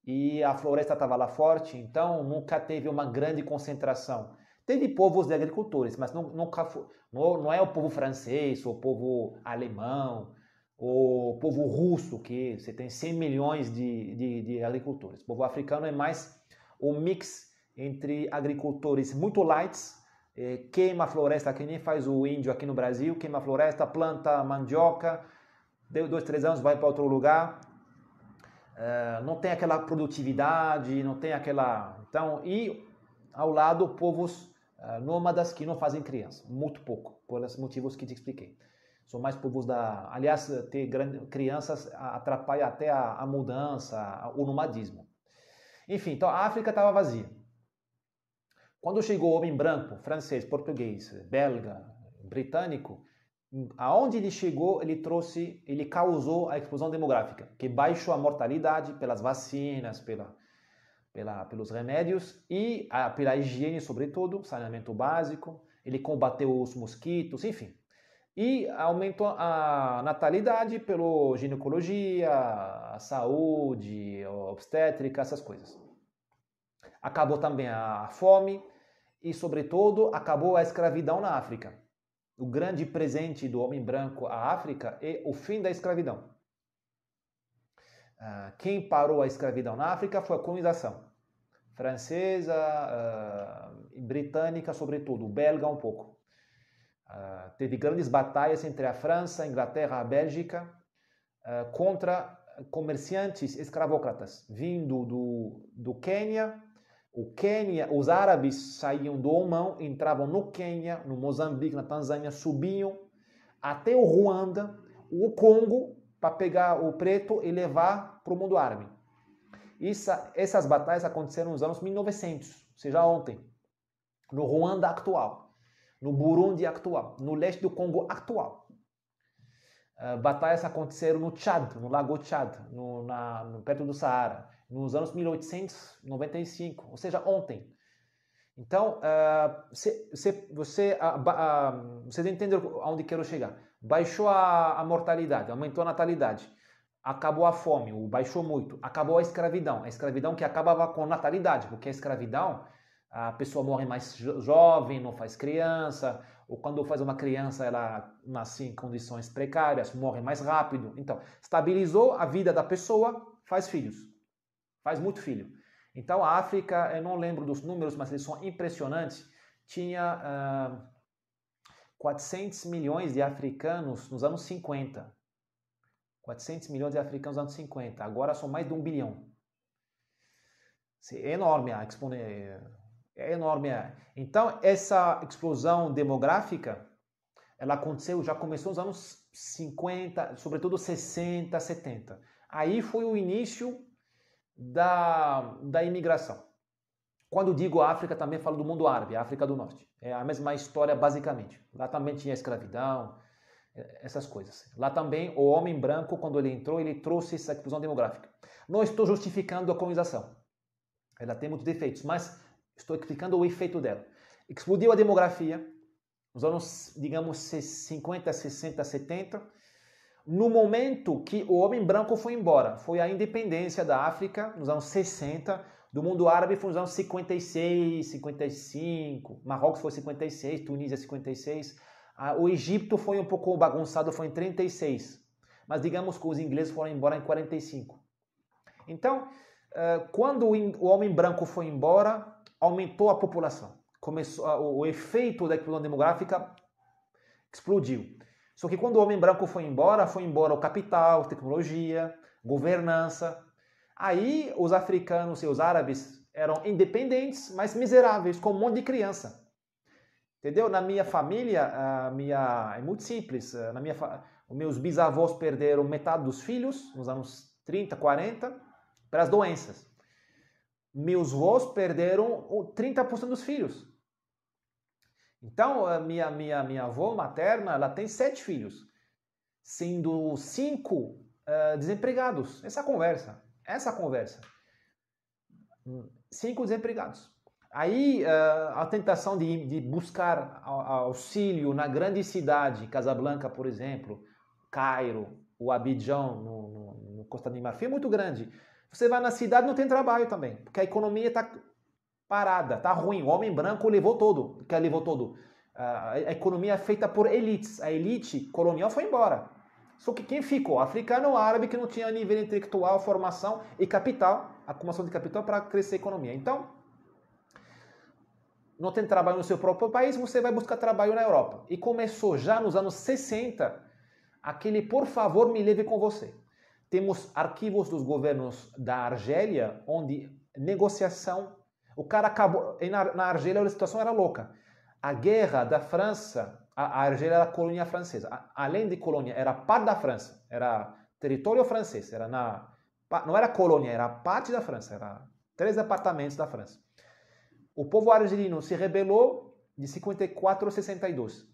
e a floresta estava lá forte, então nunca teve uma grande concentração. Teve povos de agricultores, mas não é o povo francês, ou o povo alemão, o povo russo, que você tem 100 milhões de agricultores. O povo africano é mais um mix entre agricultores muito lights, queima a floresta, que nem faz o índio aqui no Brasil, queima a floresta, planta mandioca, deu 2, 3 anos, vai para outro lugar, não tem aquela produtividade, não tem aquela... Então, e ao lado, povos nômadas que não fazem criança, muito pouco, por esses motivos que te expliquei. São mais povos Aliás, ter crianças atrapalha até a mudança, o nomadismo. Enfim, então a África estava vazia. Quando chegou o homem branco, francês, português, belga, britânico, aonde ele chegou, ele causou a explosão demográfica, que baixou a mortalidade pelas vacinas, pelos remédios e pela higiene, sobretudo, saneamento básico. Ele combateu os mosquitos, enfim. E aumentou a natalidade pela ginecologia, a saúde, a obstétrica, essas coisas. Acabou também a fome e, sobretudo, acabou a escravidão na África. O grande presente do homem branco à África é o fim da escravidão. Quem parou a escravidão na África foi a colonização. Francesa, britânica, sobretudo, belga um pouco. Teve grandes batalhas entre a França, a Inglaterra, a Bélgica contra comerciantes escravócratas vindo do Quênia. Os árabes saíam do Omã, entravam no Quênia, no Moçambique, na Tanzânia, subiam até o Ruanda, o Congo, para pegar o preto e levar para o mundo árabe. Essas batalhas aconteceram nos anos 1900, ou seja, ontem, no Ruanda atual, no Burundi atual, no leste do Congo atual. Batalhas aconteceram no Tchad, no Lago Tchad, perto do Saara, nos anos 1895, ou seja, ontem. Então, vocês entenderam aonde quero chegar. Baixou a mortalidade, aumentou a natalidade, acabou a fome, baixou muito, acabou a escravidão que acabava com a natalidade, porque a escravidão, a pessoa morre mais jovem, não faz criança, ou quando faz uma criança, ela nasce em condições precárias, morre mais rápido. Então, estabilizou a vida da pessoa, faz filhos, faz muito filho. Então, a África, eu não lembro dos números, mas eles são impressionantes, tinha 400 milhões de africanos nos anos 50. 400 milhões de africanos nos anos 50. Agora são mais de 1 bilhão. É enorme a exponência. É enorme. Então, essa explosão demográfica, ela aconteceu, já começou nos anos 50, sobretudo 60, 70. Aí foi o início da imigração. Quando digo África, também falo do mundo árabe, África do Norte. É a mesma história, basicamente. Lá também tinha escravidão, essas coisas. Lá também, o homem branco, quando ele entrou, ele trouxe essa explosão demográfica. Não estou justificando a colonização. Ela tem muitos defeitos, mas estou explicando o efeito dela. Explodiu a demografia nos anos, digamos, 50, 60, 70. No momento que o homem branco foi embora, foi a independência da África nos anos 60, do mundo árabe foi nos anos 56, 55, Marrocos foi 56, Tunísia 56, o Egito foi um pouco bagunçado, foi em 36, mas digamos que os ingleses foram embora em 45. Então, quando o homem branco foi embora, aumentou a população. O efeito da explosão demográfica explodiu. Só que quando o homem branco foi embora o capital, tecnologia, governança. Aí os africanos e os árabes eram independentes, mas miseráveis, com um monte de criança. Entendeu? Na minha família, é muito simples. Os meus bisavós perderam metade dos filhos, nos anos 30, 40, para as doenças. Meus avós perderam 30% dos filhos. Então, a minha avó materna, ela tem 7 filhos, sendo 5 desempregados. Essa conversa. 5 desempregados. Aí, a tentação de buscar auxílio na grande cidade, Casablanca, por exemplo, Cairo, o Abidjan, no Costa de Marfim, é muito grande. Você vai na cidade, não tem trabalho também, porque a economia está parada, está ruim. O homem branco levou todo. A economia é feita por elites. A elite colonial foi embora. Só que quem ficou? Africano ou árabe que não tinha nível intelectual, formação e capital, acumulação de capital para crescer a economia. Então, não tem trabalho no seu próprio país, você vai buscar trabalho na Europa. E começou já nos anos 60 aquele por favor me leve com você. Temos arquivos dos governos da Argélia, onde negociação. O cara acabou. Na Argélia a situação era louca. A guerra da França, a Argélia era colônia francesa. Além de colônia, era parte da França. Era território francês. Não era colônia, era parte da França. Era 3 departamentos da França. O povo argelino se rebelou de 54 a 62.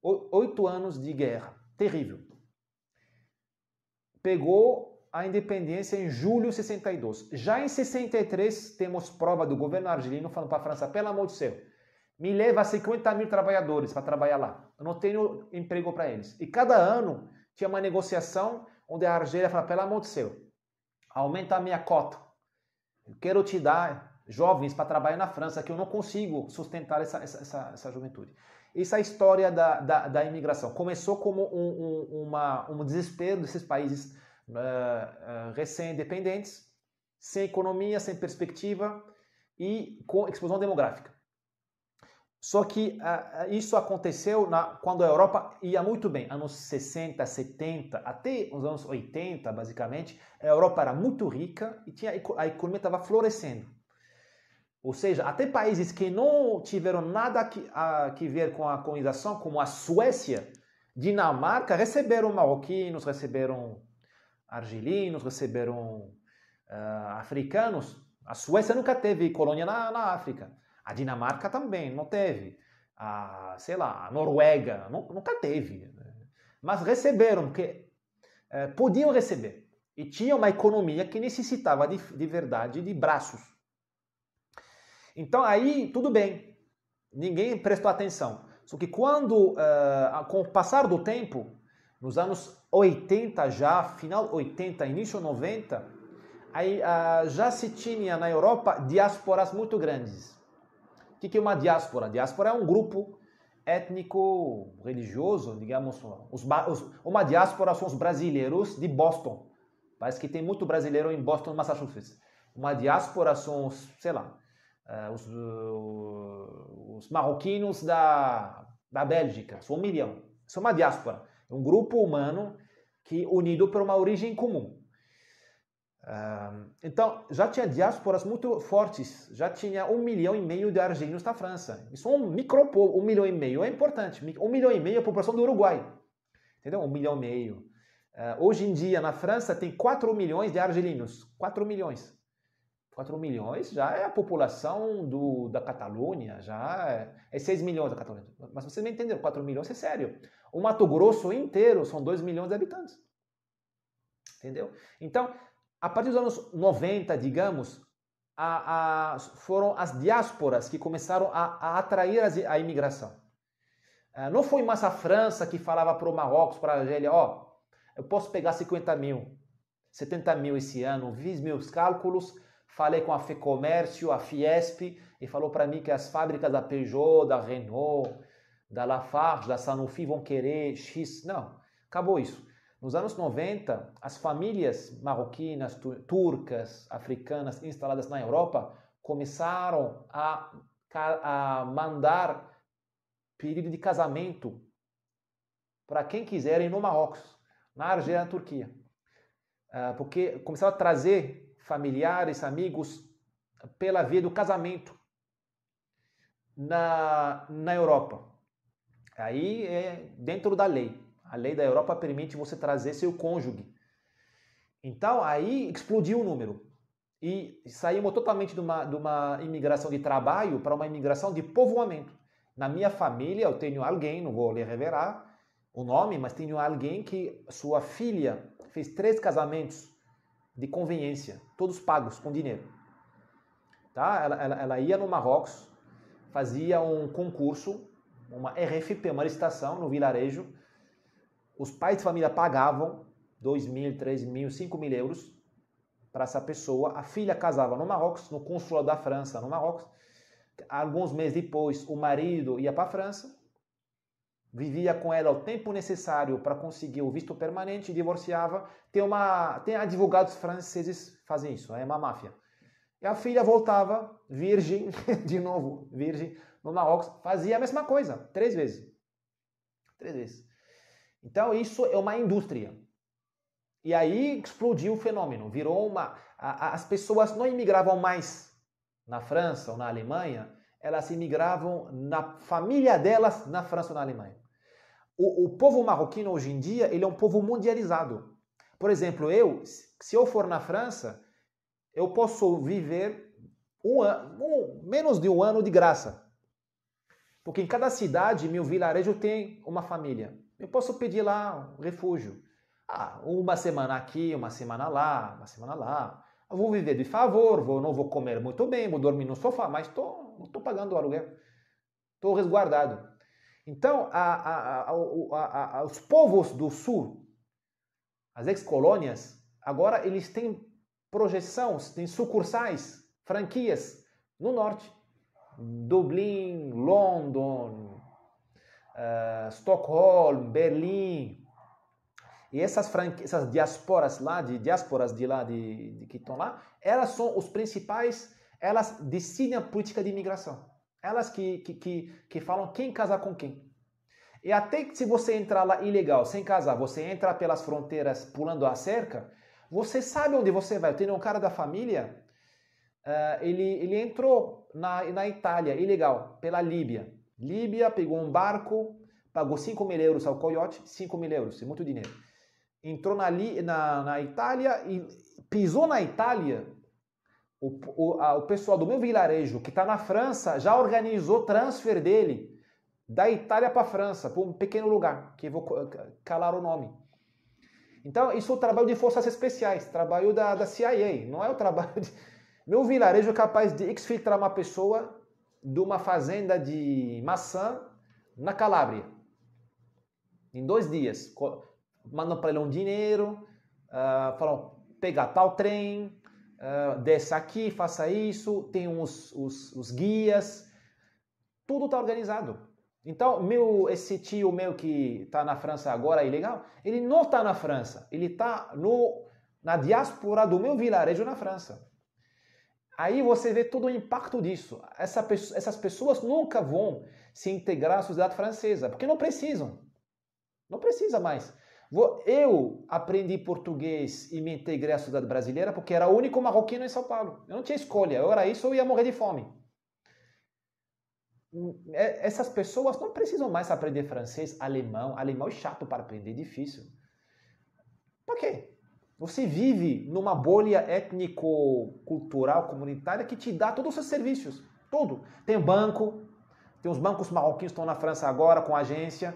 8 anos de guerra. Terrível. Pegou a independência em julho de 62. Já em 63, temos prova do governo argelino falando para a França, pelo amor de Deus, me leva 50 mil trabalhadores para trabalhar lá. Eu não tenho emprego para eles. E cada ano tinha uma negociação onde a Argélia fala, pelo amor de Deus, aumenta a minha cota. Eu quero te dar jovens para trabalhar na França, que eu não consigo sustentar essa juventude. Essa é a história da imigração. Começou como um desespero desses países recém-independentes, sem economia, sem perspectiva e com explosão demográfica. Só que isso aconteceu quando a Europa ia muito bem, anos 60, 70, até os anos 80, basicamente, a Europa era muito rica e a economia estava florescendo. Ou seja, até países que não tiveram nada a ver com a colonização, como a Suécia, Dinamarca, receberam marroquinos, receberam argelinos, receberam africanos. A Suécia nunca teve colônia na África. A Dinamarca também não teve. Sei lá, a Noruega nunca teve. Mas receberam, porque podiam receber. E tinha uma economia que necessitava de verdade de braços. Então aí tudo bem, ninguém prestou atenção. Só que quando, com o passar do tempo, nos anos 80 já, final 80, início 90, aí já se tinha na Europa diásporas muito grandes. O que é uma diáspora? Diáspora é um grupo étnico, religioso, digamos. Uma diáspora são os brasileiros de Boston. Parece que tem muito brasileiro em Boston, Massachusetts. Uma diáspora são os, sei lá, os marroquinos da Bélgica, são 1 milhão. Isso é uma diáspora, é um grupo humano unido por uma origem comum. Então, já tinha diásporas muito fortes, já tinha 1,5 milhão de argelinos na França. Isso é um micropovo, 1,5 milhão é importante. 1,5 milhão é a população do Uruguai, entendeu? 1,5 milhão. Hoje em dia, na França, tem 4 milhões de argelinos, 4 milhões. 4 milhões já é a população da Catalunha, já é 6 milhões da Catalunha. Mas vocês me entenderam, 4 milhões é sério. O Mato Grosso inteiro são 2 milhões de habitantes. Entendeu? Então, a partir dos anos 90, digamos, foram as diásporas que começaram a atrair a imigração. Não foi mais a França que falava para o Marrocos, para a Argélia, eu posso pegar 50 mil, 70 mil esse ano, fiz meus cálculos, falei com a FEComércio, a Fiesp, e falou para mim que as fábricas da Peugeot, da Renault, da Lafarge, da Sanofi vão querer X. Não, acabou isso. Nos anos 90, as famílias marroquinas, turcas, africanas instaladas na Europa começaram a mandar pedido de casamento para quem quiserem no Marrocos, na Argélia, na Turquia. Porque começaram a trazer familiares, amigos, pela via do casamento na Europa. Aí é dentro da lei. A lei da Europa permite você trazer seu cônjuge. Então aí explodiu o número. E saímos totalmente de uma imigração de trabalho para uma imigração de povoamento. Na minha família eu tenho alguém, não vou lhe revelar o nome, mas tenho alguém que sua filha fez 3 casamentos de conveniência, todos pagos com dinheiro. Tá? Ela ia no Marrocos, fazia um concurso, uma RFP, uma licitação no vilarejo. Os pais de família pagavam 2 mil, 3 mil, 5 mil euros para essa pessoa. A filha casava no Marrocos, no consulado da França no Marrocos. Alguns meses depois, o marido ia para a França, vivia com ela o tempo necessário para conseguir o visto permanente, divorciava. Tem advogados franceses que fazem isso, é uma máfia. E a filha voltava, virgem, de novo, virgem, no Marrocos, fazia a mesma coisa, 3 vezes. 3 vezes. Então isso é uma indústria. E aí explodiu o fenômeno, virou as pessoas não imigravam mais na França ou na Alemanha, elas imigravam na família delas na França ou na Alemanha. O povo marroquino hoje em dia, ele é um povo mundializado. Por exemplo, se eu for na França, eu posso viver menos de um ano de graça. Porque em cada cidade, meu vilarejo tem uma família. Eu posso pedir lá um refúgio. Uma semana aqui, uma semana lá, uma semana lá. Eu vou viver de favor, não vou comer muito bem, vou dormir no sofá, mas não estou pagando o aluguel. Estou resguardado. Então, os povos do sul, as ex-colônias, agora eles têm projeção, têm sucursais, franquias no norte. Dublin, London, Estocolmo, Berlim. E essas diásporas de lá, que estão lá, elas são os principais, elas decidem a política de imigração. Elas que falam quem casar com quem. E até que se você entrar lá ilegal, sem casar, você entra pelas fronteiras pulando a cerca, você sabe onde você vai. Eu tenho um cara da família, ele entrou na Itália, ilegal, pela Líbia. Líbia, pegou um barco, pagou 5 mil euros ao coiote, 5 mil euros, é muito dinheiro. Entrou na Itália e pisou na Itália. O pessoal do meu vilarejo, que está na França, já organizou transfer dele da Itália para a França, para um pequeno lugar, que eu vou calar o nome. Então, isso é o trabalho de forças especiais, trabalho da CIA, não é o trabalho de... Meu vilarejo é capaz de exfiltrar uma pessoa de uma fazenda de maçã na Calábria. Em 2 dias. Mandam para ele um dinheiro, falam, pega tal trem, desce aqui, faça isso, tem os guias, tudo está organizado. Então, esse tio meu que está na França agora, ilegal, ele não está na França, ele está na diáspora do meu vilarejo na França. Aí você vê todo o impacto disso. Essas pessoas nunca vão se integrar à sociedade francesa, porque não precisam. Não precisa mais. Eu aprendi português e me integrei à sociedade brasileira porque era o único marroquino em São Paulo. Eu não tinha escolha. Eu era isso ou ia morrer de fome. Essas pessoas não precisam mais aprender francês, alemão. Alemão é chato para aprender, difícil. Por quê? Você vive numa bolha étnico-cultural, comunitária, que te dá todos os seus serviços. Tudo. Tem banco, tem os bancos marroquinos que estão na França agora, com agência.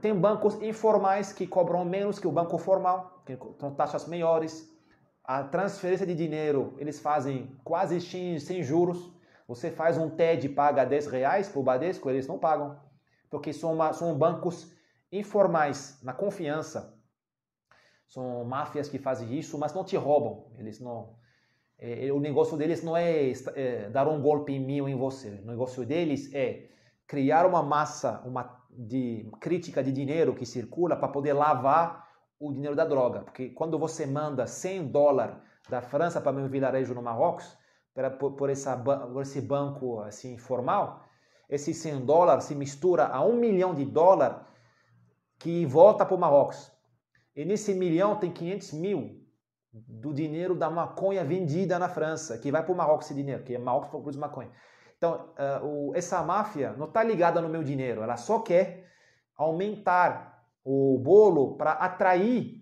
Tem bancos informais que cobram menos que o banco formal, que são taxas maiores. A transferência de dinheiro, eles fazem quase sem juros. Você faz um TED e paga R$10 para o Bradesco, eles não pagam. Porque são bancos informais, na confiança. São máfias que fazem isso, mas não te roubam. Eles não. O negócio deles não é dar um golpe em mim ou em você. O negócio deles é criar uma massa de crítica de dinheiro que circula para poder lavar o dinheiro da droga. Porque quando você manda $100 da França para meu vilarejo no Marrocos, por esse banco assim formal, esse $100 se mistura a $1 milhão que volta para o Marrocos. E nesse milhão tem 500 mil do dinheiro da maconha vendida na França, que vai para o Marrocos esse dinheiro, que é Marrocos que produz maconha. Então, essa máfia não está ligada no meu dinheiro, ela só quer aumentar o bolo para atrair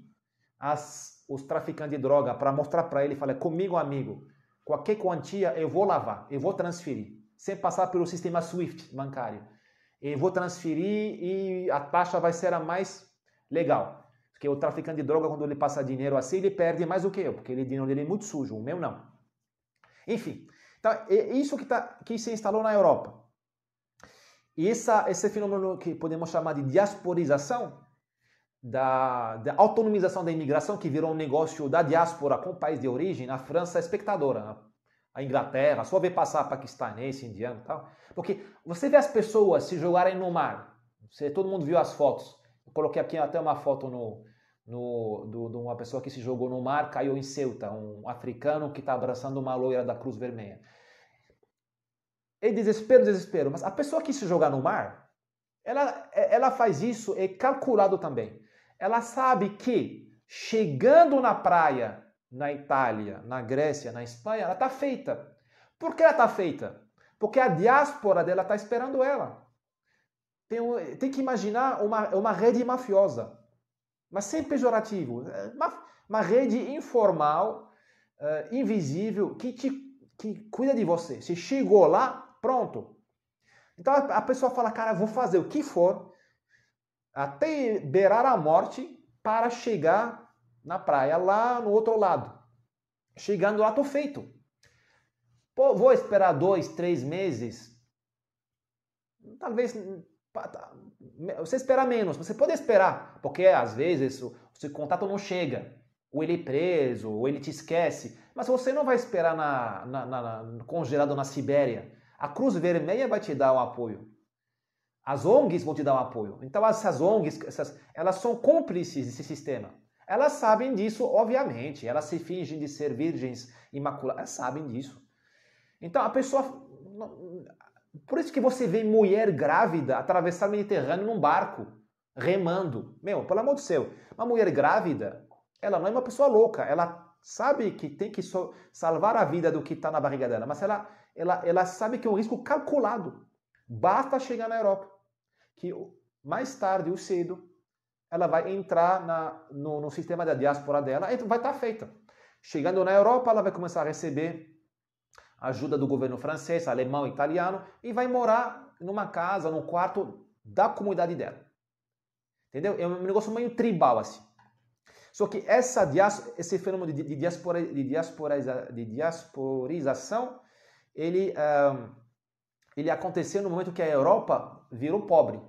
os traficantes de droga, para mostrar para ele, falar, comigo amigo, qualquer quantia eu vou lavar, eu vou transferir, sem passar pelo sistema SWIFT bancário. Eu vou transferir e a taxa vai ser a mais legal. Porque o traficante de droga, quando ele passa dinheiro assim, ele perde mais do que eu, porque o dinheiro dele é muito sujo, o meu não. Enfim, então, é isso que se instalou na Europa. E esse fenômeno que podemos chamar de diasporização, da autonomização da imigração, que virou um negócio da diáspora com o país de origem, a França é espectadora, a Inglaterra, só vê passar paquistanês, indiano e tal. Porque você vê as pessoas se jogarem no mar, todo mundo viu as fotos. Eu coloquei aqui até uma foto de uma pessoa que se jogou no mar, caiu em Ceuta, um africano que está abraçando uma loira da Cruz Vermelha. É desespero, mas a pessoa que se jogar no mar, ela faz isso, é calculado também. Ela sabe que chegando na praia, na Itália, na Grécia, na Espanha, ela está feita. Por que ela está feita? Porque a diáspora dela está esperando ela. Tem que imaginar uma rede mafiosa, mas sem pejorativo. Uma rede informal, invisível, que cuida de você. Se chegou lá, pronto. Então a pessoa fala, cara, vou fazer o que for, até beirar a morte, para chegar na praia, lá no outro lado. Chegando lá, estou feito. Pô, vou esperar 2, 3 meses. Talvez... Você espera menos, você pode esperar, porque às vezes o seu contato não chega, ou ele é preso, ou ele te esquece, mas você não vai esperar congelado na Sibéria. A Cruz Vermelha vai te dar um apoio. As ONGs vão te dar um apoio. Então essas ONGs, elas são cúmplices desse sistema. Elas sabem disso, obviamente, elas se fingem de ser virgens imaculadas, elas sabem disso. Então a pessoa... Por isso que você vê mulher grávida atravessar o Mediterrâneo num barco, remando. Meu, pelo amor do céu, uma mulher grávida, ela não é uma pessoa louca, ela sabe que tem que salvar a vida do que está na barriga dela, mas ela sabe que é um risco calculado. Basta chegar na Europa, que mais tarde ou cedo ela vai entrar no sistema da diáspora dela e vai estar feita. Chegando na Europa, ela vai começar a receber ajuda do governo francês, alemão, italiano e vai morar numa casa, num quarto da comunidade dela. Entendeu? É um negócio meio tribal assim. Só que esse fenômeno de diasporização, ele aconteceu no momento que a Europa virou pobre.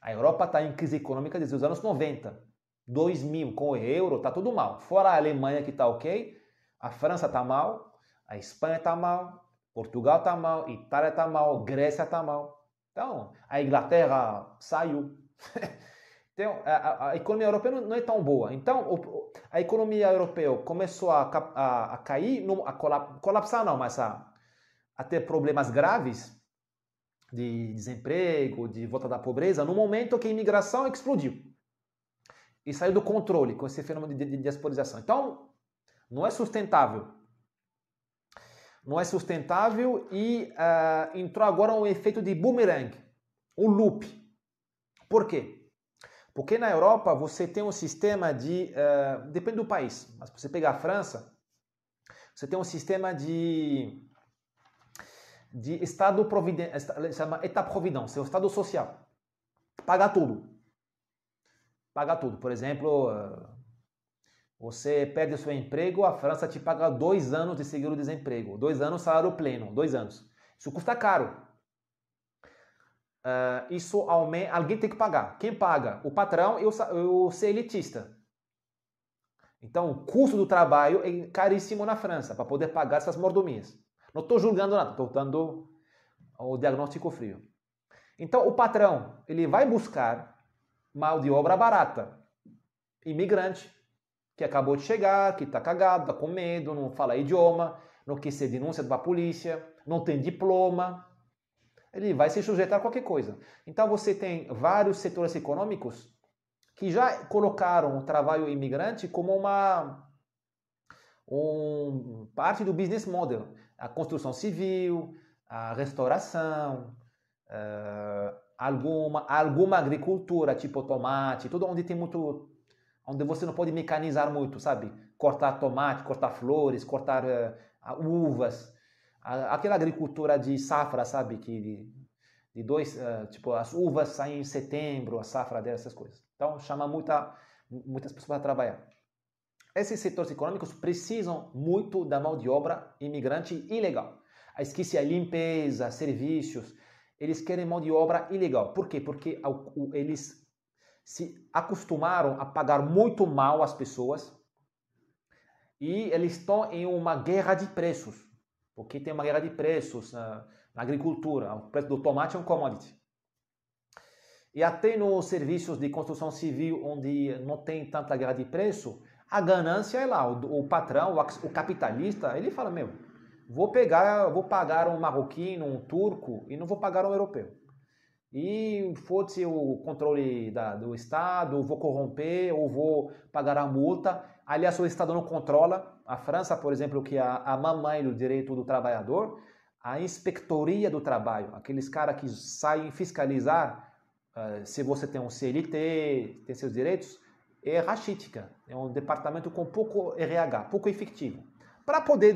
A Europa está em crise econômica desde os anos 90, 2000, com o euro, está tudo mal. Fora a Alemanha que está ok, a França está mal, a Espanha está mal, Portugal está mal, Itália está mal, Grécia está mal. Então, a Inglaterra saiu. Então, a economia europeia não é tão boa. Então, a economia europeia começou a cair, a colapsar não, mas a ter problemas graves de desemprego, de volta da pobreza, no momento que a imigração explodiu. E saiu do controle com esse fenômeno de diasporização. Então, não é sustentável. Não é sustentável e entrou agora um efeito de boomerang, um loop. Por quê? Porque na Europa você tem um sistema de... depende do país, mas se você pegar a França, você tem um sistema de Estado providência, chama État-providence, é o Estado social. Paga tudo. Paga tudo. Por exemplo, você perde o seu emprego, a França te paga 2 anos de seguro-desemprego, 2 anos salário pleno, 2 anos. Isso custa caro. Isso aumenta, alguém tem que pagar. Quem paga? O patrão e o elitista. Então, o custo do trabalho é caríssimo na França para poder pagar essas mordomias. Não estou julgando nada, estou dando o diagnóstico frio. Então, o patrão ele vai buscar mão de obra barata, imigrante, que acabou de chegar, que está cagado, está com medo, não fala idioma, não quer ser denúncia da polícia, não tem diploma. Ele vai se sujeitar a qualquer coisa. Então você tem vários setores econômicos que já colocaram o trabalho imigrante como uma parte do business model. A construção civil, a restauração, alguma agricultura, tipo tomate, tudo onde tem muito... onde você não pode mecanizar muito, sabe? Cortar tomate, cortar flores, cortar uvas. Aquela agricultura de safra, sabe? Que de dois, tipo, as uvas saem em setembro, a safra dessas coisas. Então, chama muitas pessoas para trabalhar. Esses setores econômicos precisam muito da mão de obra imigrante ilegal. Esqueci a limpeza, serviços, eles querem mão de obra ilegal. Por quê? Porque eles se acostumaram a pagar muito mal as pessoas e eles estão em uma guerra de preços. Porque tem uma guerra de preços na agricultura. O preço do tomate é um commodity. E até nos serviços de construção civil, onde não tem tanta guerra de preço, a ganância é lá. O patrão, o capitalista, ele fala, meu, vou pagar um marroquino, um turco e não vou pagar um europeu. E foda-se o controle do Estado, vou corromper ou vou pagar a multa. Aliás, o Estado não controla. A França, por exemplo, que é a mamãe do direito do trabalhador, a inspetoria do trabalho, aqueles caras que saem fiscalizar se você tem um CLT, tem seus direitos, é rachitica. É um departamento com pouco RH, pouco efetivo. Para poder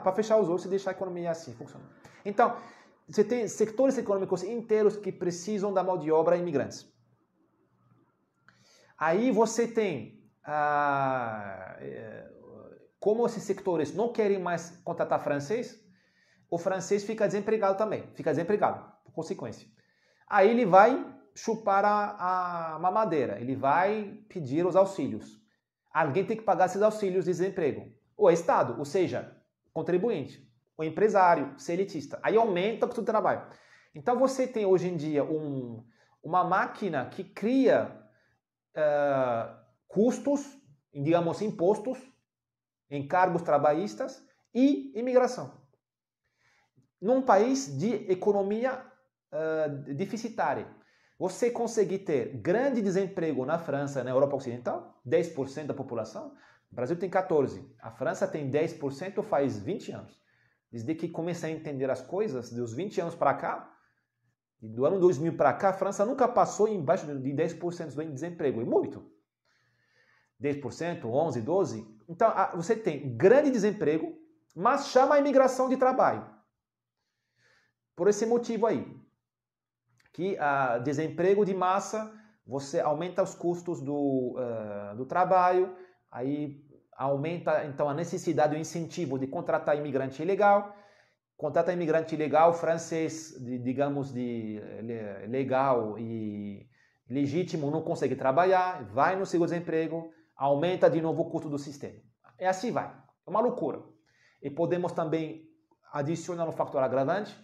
para fechar os olhos e deixar a economia assim funcionando. Então, você tem setores econômicos inteiros que precisam da mão de obra imigrantes. Aí você tem, como esses setores não querem mais contratar francês, o francês fica desempregado também, por consequência. Aí ele vai chupar a mamadeira, ele vai pedir os auxílios. Alguém tem que pagar esses auxílios de desemprego. O Estado, ou seja, contribuinte. O empresário, ser elitista. Aí aumenta o custo do trabalho. Então você tem hoje em dia uma máquina que cria custos, digamos impostos, encargos trabalhistas e imigração. Num país de economia deficitária. Você conseguir ter grande desemprego na França, na Europa Ocidental, 10% da população, o Brasil tem 14%, a França tem 10% faz 20 anos. Desde que comecei a entender as coisas, dos 20 anos para cá, do ano 2000 para cá, a França nunca passou embaixo de 10% de desemprego, e muito. 10%, 11%, 12%. Então, você tem grande desemprego, mas chama a imigração de trabalho. Por esse motivo aí, que desemprego de massa, você aumenta os custos do trabalho, aí aumenta então a necessidade, o incentivo de contratar imigrante ilegal. Contrata imigrante ilegal, francês, digamos, legal e legítimo, não consegue trabalhar, vai no seguro-desemprego, aumenta de novo o custo do sistema. É assim vai, é uma loucura. E podemos também adicionar um fator agravante,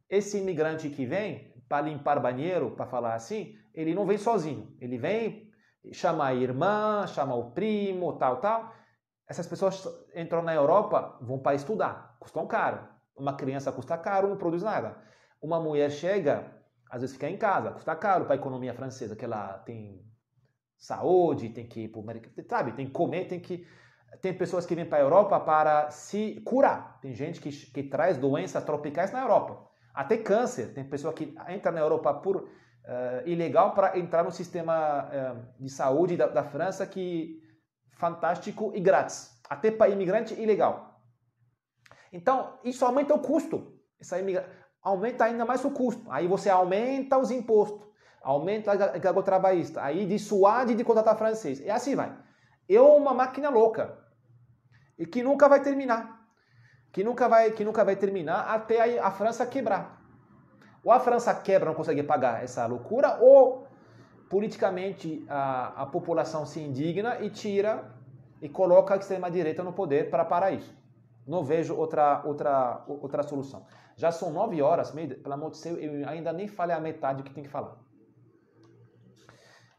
esse imigrante que vem para limpar banheiro, para falar assim, ele não vem sozinho, ele vem, chama a irmã, chama o primo, tal. Essas pessoas entram na Europa, vão para estudar, custam caro. Uma criança custa caro, não produz nada. Uma mulher chega, às vezes fica em casa, custa caro para a economia francesa, que ela tem saúde, tem que ir para o mercado, sabe, tem que comer, tem pessoas que vêm para a Europa para se curar. Tem gente que traz doenças tropicais na Europa. Até câncer. Tem pessoa que entra na Europa por ilegal para entrar no sistema de saúde da França, que fantástico e grátis. Até para imigrante ilegal. Então, isso aumenta o custo. Aumenta ainda mais o custo. Aí você aumenta os impostos, aumenta a carga trabalhista, aí dissuade de contratar francês. E assim vai. É uma máquina louca. E que nunca vai terminar. Que nunca vai terminar até a França quebrar. Ou a França quebra, não consegue pagar essa loucura, ou politicamente a população se indigna e tira e coloca a extrema-direita no poder para parar isso. Não vejo outra solução. Já são 9 horas, pelo amor de Deus, eu ainda nem falei a metade do que tem que falar.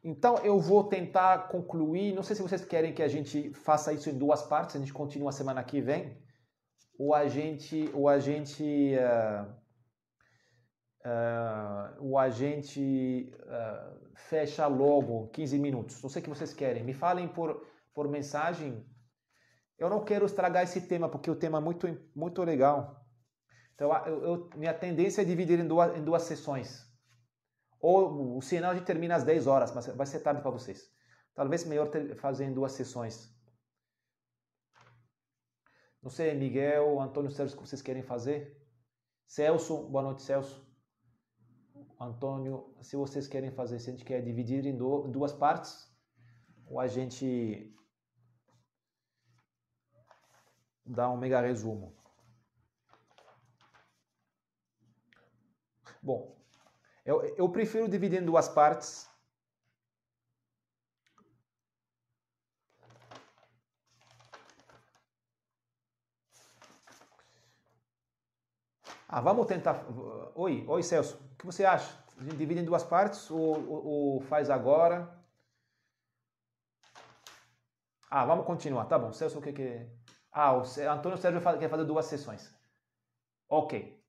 Então eu vou tentar concluir, não sei se vocês querem que a gente faça isso em 2 partes, a gente continua a semana que vem, ou a gente fecha logo 15 minutos. Não sei o que vocês querem. Me falem por mensagem. Eu não quero estragar esse tema, porque o tema é muito, muito legal. Então, minha tendência é dividir em duas sessões. Ou o sinal a gente termina às 10 horas, mas vai ser tarde para vocês. Talvez melhor fazer em 2 sessões. Não sei, Miguel, Antônio, Sérgio, o que vocês querem fazer? Celso, boa noite, Celso. Antônio, se vocês querem fazer, se a gente quer dividir em 2 partes, ou a gente dá um mega resumo. Bom, eu prefiro dividir em 2 partes. Vamos tentar. Oi, Celso. O que você acha? A gente divide em 2 partes ou faz agora? Vamos continuar. Tá bom. Celso, o que? O Antônio Sérgio quer fazer 2 sessões. Ok.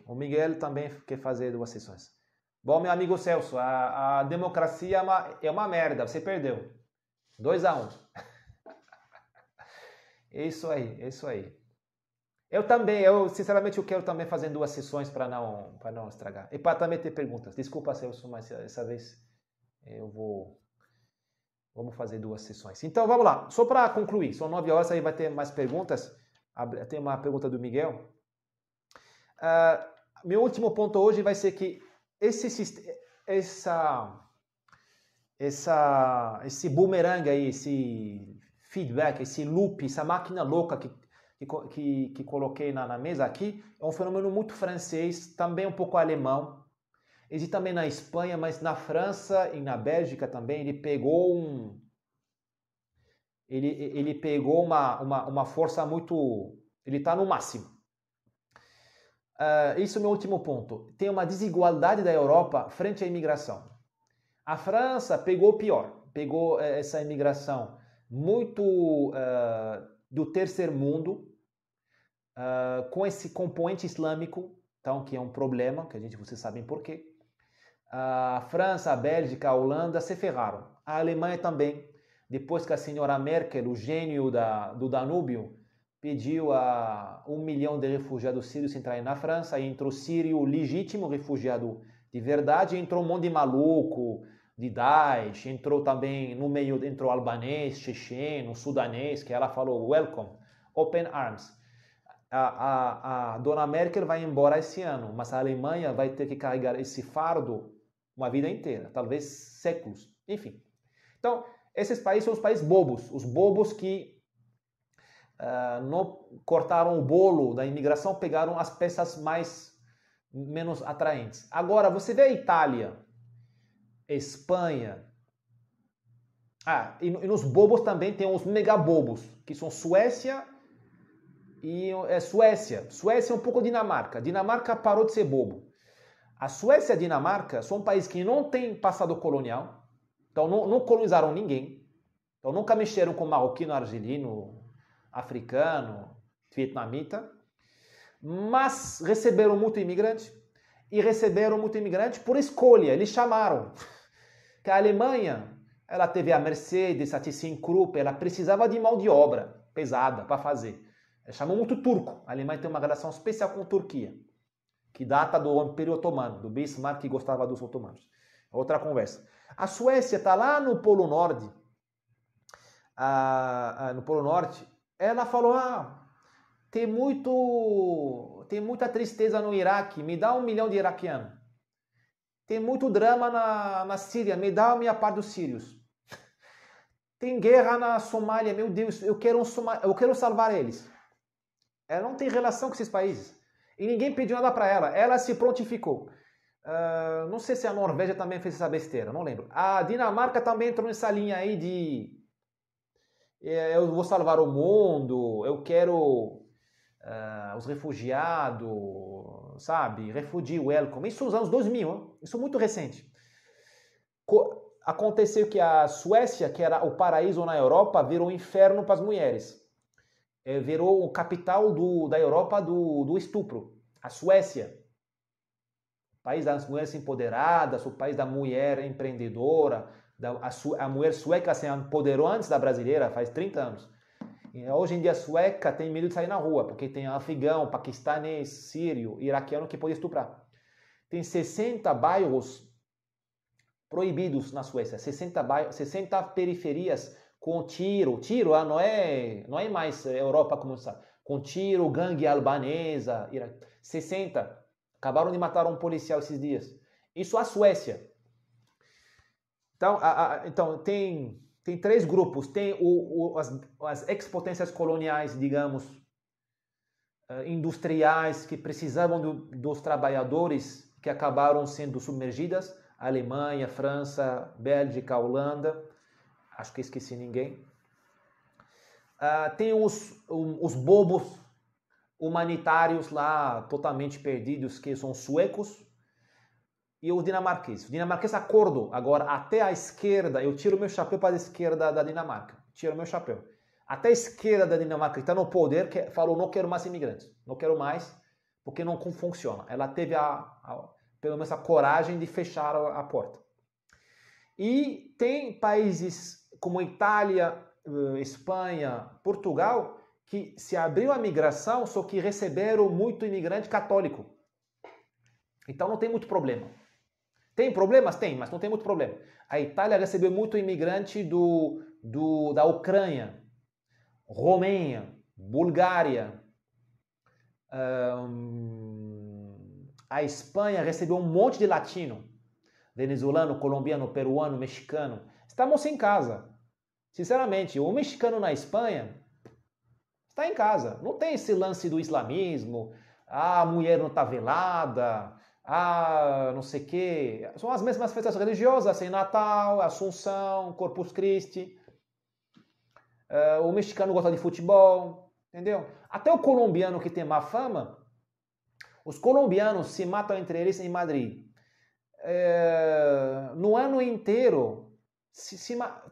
O Miguel também quer fazer 2 sessões. Bom, meu amigo Celso, a democracia é uma merda. Você perdeu. 2-1. É isso aí. Eu sinceramente, eu quero também fazer 2 sessões para não estragar. E para também ter perguntas. Desculpa, Celso, mas essa vez vamos fazer 2 sessões. Então, vamos lá. Só para concluir, são 9 horas, aí vai ter mais perguntas. Tem uma pergunta do Miguel. Meu último ponto hoje vai ser que esse boomerang aí, esse feedback, esse loop, essa máquina louca que coloquei na mesa aqui, é um fenômeno muito francês, também um pouco alemão. Existe também na Espanha, mas na França e na Bélgica também, ele pegou uma força muito... Ele está no máximo. Isso é o meu último ponto. Tem uma desigualdade da Europa frente à imigração. A França pegou o pior. Pegou essa imigração muito do terceiro mundo, com esse componente islâmico. então que é um problema, que vocês sabem por quê. A França, a Bélgica, a Holanda se ferraram. A Alemanha também, depois que a senhora Merkel, o gênio do Danúbio, pediu a 1 milhão de refugiados sírios entrarem na França, e entrou sírio legítimo, refugiado de verdade, e entrou um monte de maluco, de Daesh, entrou também, no meio, entrou albanês, checheno, sudanês, que ela falou, welcome, open arms. A dona Merkel vai embora esse ano, mas a Alemanha vai ter que carregar esse fardo uma vida inteira, talvez séculos, enfim. Então, esses países são os países bobos, os bobos que não cortaram o bolo da imigração, pegaram as peças menos atraentes. Agora, você vê a Itália, Espanha, e nos bobos também tem os megabobos, que são Suécia e Suécia. Suécia é um pouco Dinamarca. Dinamarca parou de ser bobo. A Suécia e a Dinamarca são países que não têm passado colonial, então não colonizaram ninguém, então nunca mexeram com marroquino, argelino, africano, vietnamita, mas receberam muito imigrante, e receberam muito imigrante por escolha, eles chamaram. Que a Alemanha, ela teve a Mercedes, a ThyssenKrupp, ela precisava de mão de obra pesada para fazer. Ela chamou muito turco. A Alemanha tem uma relação especial com a Turquia, que data do Império Otomano, do Bismarck, que gostava dos otomanos. Outra conversa. A Suécia está lá no Polo Norte. No Polo Norte, ela falou, tem muita tristeza no Iraque, me dá 1 milhão de iraquianos. Tem muito drama na Síria, me dá a minha parte dos sírios. Tem guerra na Somália, meu Deus, eu quero salvar eles. Ela não tem relação com esses países. E ninguém pediu nada para ela. Ela se prontificou. Não sei se a Norvégia também fez essa besteira, não lembro. A Dinamarca também entrou nessa linha aí de eu vou salvar o mundo, eu quero os refugiados, sabe? Refugee welcome. Isso nos anos 2000, hein? Isso é muito recente. Aconteceu que a Suécia, que era o paraíso na Europa, virou um inferno para as mulheres. Virou o capital da Europa do estupro. A Suécia, o país das mulheres empoderadas, o país da mulher empreendedora, a mulher sueca se empoderou antes da brasileira, faz 30 anos. E hoje em dia a sueca tem medo de sair na rua, porque tem afegão, paquistanês, sírio, iraquiano que pode estuprar. Tem 60 bairros proibidos na Suécia, 60 periferias com tiro não é mais Europa como sabe, com tiro, gangue albanesa, 60, acabaram de matar um policial esses dias. Isso a Suécia. Então tem 3 grupos, tem as ex-potências coloniais, digamos, industriais, que precisavam dos trabalhadores, que acabaram sendo submergidas, Alemanha, França, Bélgica, Holanda, acho que esqueci ninguém. Tem os bobos humanitários lá, totalmente perdidos, que são suecos, e o dinamarquês. O dinamarquês acordou. Agora, até a esquerda, eu tiro meu chapéu para a esquerda da Dinamarca. Tiro meu chapéu. Até a esquerda da Dinamarca, que está no poder, que falou, não quero mais imigrantes. Não quero mais, porque não funciona. Ela teve, pelo menos, a coragem de fechar a porta. E tem países como Itália, Espanha, Portugal, que se abriu a migração, só que receberam muito imigrante católico. Então não tem muito problema. Tem problemas? Tem, mas não tem muito problema. A Itália recebeu muito imigrante da Ucrânia, Romênia, Bulgária. A Espanha recebeu um monte de latino. Venezuelano, colombiano, peruano, mexicano. Estamos em casa. Sinceramente, o mexicano na Espanha está em casa. Não tem esse lance do islamismo, a mulher não está velada, não sei o quê. São as mesmas festas religiosas, assim, Natal, Assunção, Corpus Christi. O mexicano gosta de futebol, entendeu? Até o colombiano que tem má fama, os colombianos se matam entre eles em Madrid. No ano inteiro,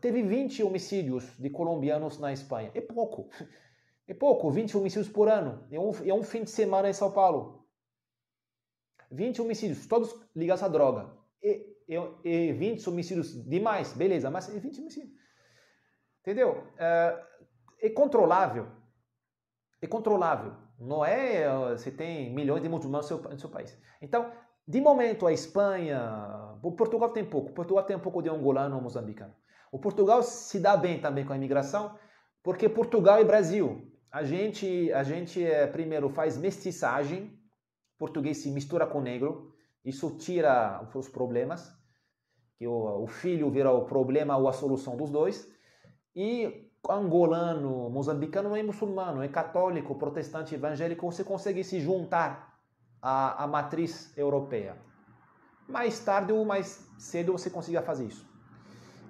teve 20 homicídios de colombianos na Espanha. É pouco. É pouco, 20 homicídios por ano. É um fim de semana em São Paulo. 20 homicídios, todos ligados à droga. E 20 homicídios demais, beleza, mas 20 homicídios. Entendeu? É controlável. É controlável. Não é você tem milhões de muçulmanos no seu país. Então, de momento, a Espanha... O Portugal tem pouco. Portugal tem um pouco de angolano ou moçambicano. O Portugal se dá bem também com a imigração, porque Portugal e Brasil. A gente primeiro faz mestiçagem. Português se mistura com negro. Isso tira os problemas. Que o filho vira o problema ou a solução dos dois. E angolano, moçambicano não é muçulmano, é católico, protestante, evangélico, você consegue se juntar à matriz europeia. Mais tarde ou mais cedo você consiga fazer isso.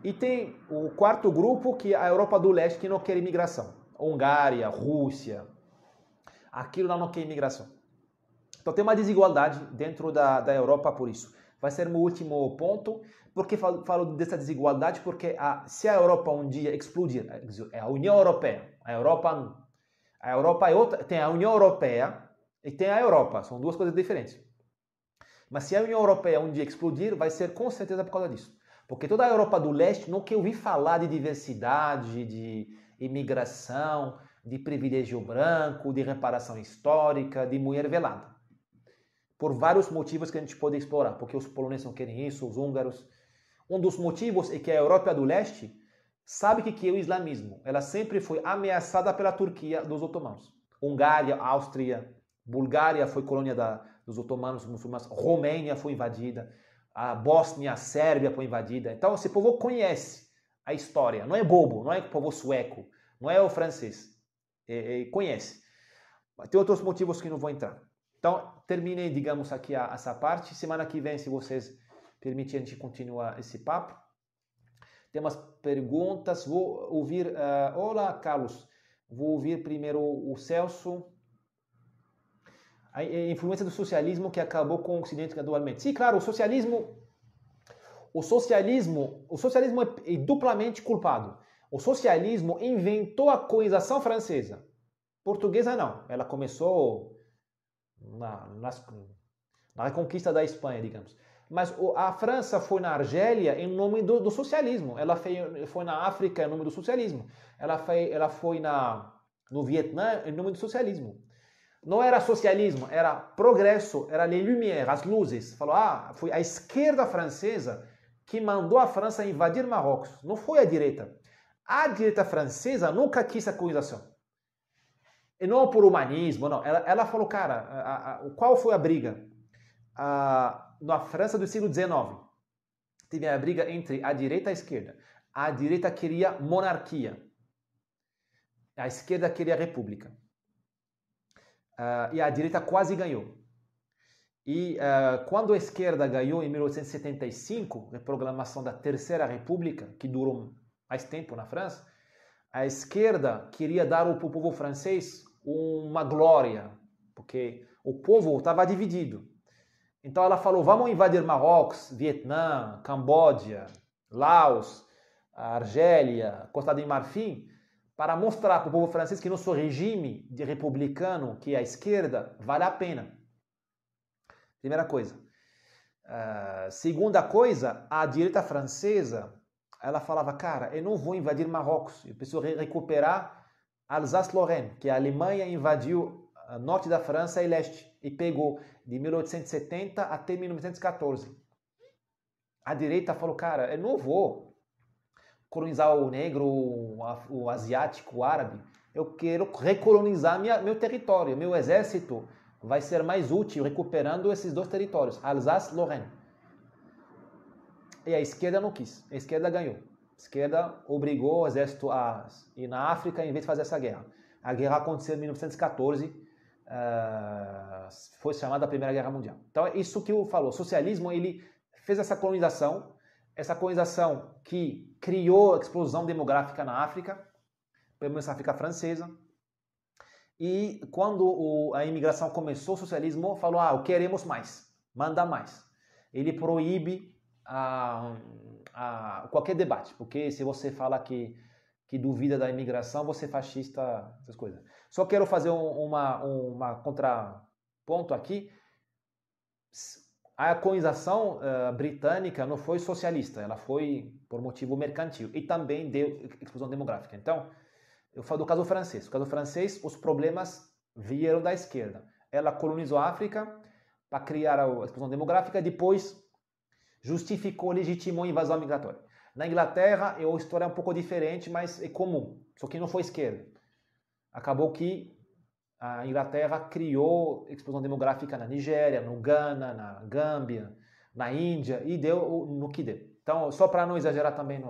E tem o quarto grupo, que é a Europa do Leste, que não quer imigração. Hungária, Rússia, aquilo lá não quer imigração. Então tem uma desigualdade dentro da Europa por isso. Vai ser meu último ponto. Por que falo dessa desigualdade? Porque se a Europa um dia explodir, é a União Europeia. A Europa é outra, tem a União Europeia e tem a Europa. São duas coisas diferentes. Mas se a União Europeia um dia explodir, vai ser com certeza por causa disso. Porque toda a Europa do Leste não quer ouvir falar de diversidade, de imigração, de privilégio branco, de reparação histórica, de mulher velada. Por vários motivos que a gente pode explorar. Porque os poloneses não querem isso, os húngaros. Um dos motivos é que a Europa do Leste sabe o que é o islamismo. Ela sempre foi ameaçada pela Turquia dos otomanos. Hungária, Áustria, Bulgária foi colônia dos otomanos muçulmanos. Romênia foi invadida. A Bósnia, a Sérvia foi invadida. Então esse povo conhece a história. Não é bobo, não é o povo sueco, não é o francês. Conhece. Tem outros motivos que não vou entrar. Então terminei, digamos, aqui essa parte. Semana que vem, se vocês permitir, a gente continuar esse papo. Tem umas perguntas. Vou ouvir... Olá, Carlos. Vou ouvir primeiro o Celso. A influência do socialismo que acabou com o Ocidente gradualmente. Sim, claro, o socialismo é duplamente culpado. O socialismo inventou a colonização francesa. Portuguesa não. Ela começou na reconquista da Espanha, digamos. Mas a França foi na Argélia em nome do socialismo. Ela foi na África em nome do socialismo. Ela foi no Vietnã em nome do socialismo. Não era socialismo, era progresso, era les lumières, as luzes. Falou, foi a esquerda francesa que mandou a França invadir Marrocos. Não foi a direita. A direita francesa nunca quis a colonização. E não por humanismo, não. Ela falou, cara, qual foi a briga? Na França do século XIX, teve a briga entre a direita e a esquerda. A direita queria monarquia. A esquerda queria república. E a direita quase ganhou. E quando a esquerda ganhou em 1875, a proclamação da Terceira República, que durou mais tempo na França, a esquerda queria dar ao povo francês uma glória, porque o povo estava dividido. Então ela falou, vamos invadir Marrocos, Vietnã, Camboja, Laos, Argélia, Costa do Marfim, para mostrar para o povo francês que nosso regime de republicano, que é a esquerda, vale a pena. Primeira coisa. Segunda coisa, a direita francesa, ela falava, cara, eu não vou invadir Marrocos, eu preciso recuperar Alsácia-Lorraine, que a Alemanha invadiu norte da França e leste, e pegou de 1870 até 1914. A direita falou, cara, eu não vou colonizar o negro, o asiático, o árabe. Eu quero recolonizar meu território. Meu exército vai ser mais útil recuperando esses dois territórios, Alsácia-Lorraine. E a esquerda não quis. A esquerda ganhou. A esquerda obrigou o exército a ir na África em vez de fazer essa guerra. A guerra aconteceu em 1914. Foi chamada a Primeira Guerra Mundial. Então é isso que eu falo. O socialismo, ele fez essa colonização que criou a explosão demográfica na África, pelo menos na África francesa. E quando a imigração começou, o socialismo falou, queremos mais, manda mais. Ele proíbe qualquer debate, porque se você fala que duvida da imigração, você é fascista, essas coisas. Só quero fazer uma contraponto aqui. a colonização britânica não foi socialista, ela foi por motivo mercantil e também deu explosão demográfica. Então, eu falo do caso francês. No caso francês, os problemas vieram da esquerda. Ela colonizou a África para criar a explosão demográfica, depois justificou, legitimou a invasão migratória. Na Inglaterra, a história é um pouco diferente, mas é comum, só que não foi esquerda. Acabou que a Inglaterra criou explosão demográfica na Nigéria, no Ghana, na Gâmbia, na Índia, e deu no que deu. Então, só para não exagerar também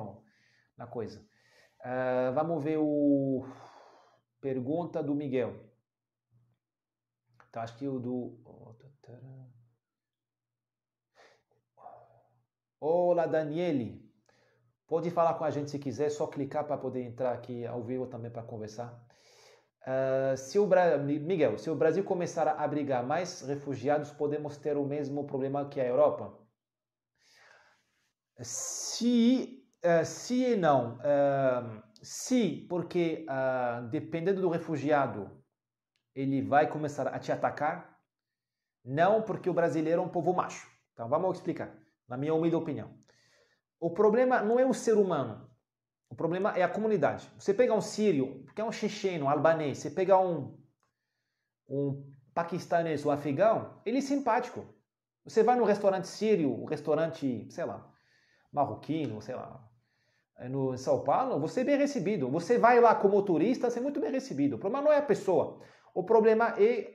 na coisa. Vamos ver o pergunta do Miguel. Então, acho que o do... Olá, Daniele. Pode falar com a gente se quiser, só clicar para poder entrar aqui ao vivo também para conversar. Miguel, se o Brasil começar a abrigar mais refugiados, podemos ter o mesmo problema que a Europa? Se e não. Se, porque dependendo do refugiado, ele vai começar a te atacar. Não, porque o brasileiro é um povo macho. Então vamos explicar, na minha humilde opinião. O problema não é o ser humano. O problema é a comunidade. Você pega um sírio, que é um checheno, um albanês, você pega um paquistanês ou afegão, ele é simpático. Você vai no restaurante sírio, um restaurante, sei lá, marroquino, sei lá, em São Paulo, você é bem recebido. Você vai lá como turista, você é muito bem recebido. O problema não é a pessoa. O problema é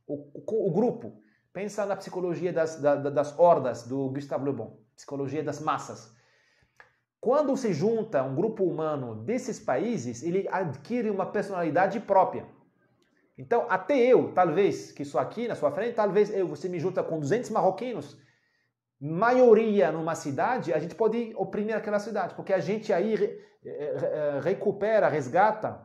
o grupo. Pensa na psicologia das hordas do Gustave Le Bon, psicologia das massas. Quando se junta um grupo humano desses países, ele adquire uma personalidade própria. Então, até eu, talvez, que sou aqui na sua frente, talvez você me junta com 200 marroquinos, maioria numa cidade, a gente pode oprimir aquela cidade, porque a gente aí recupera, resgata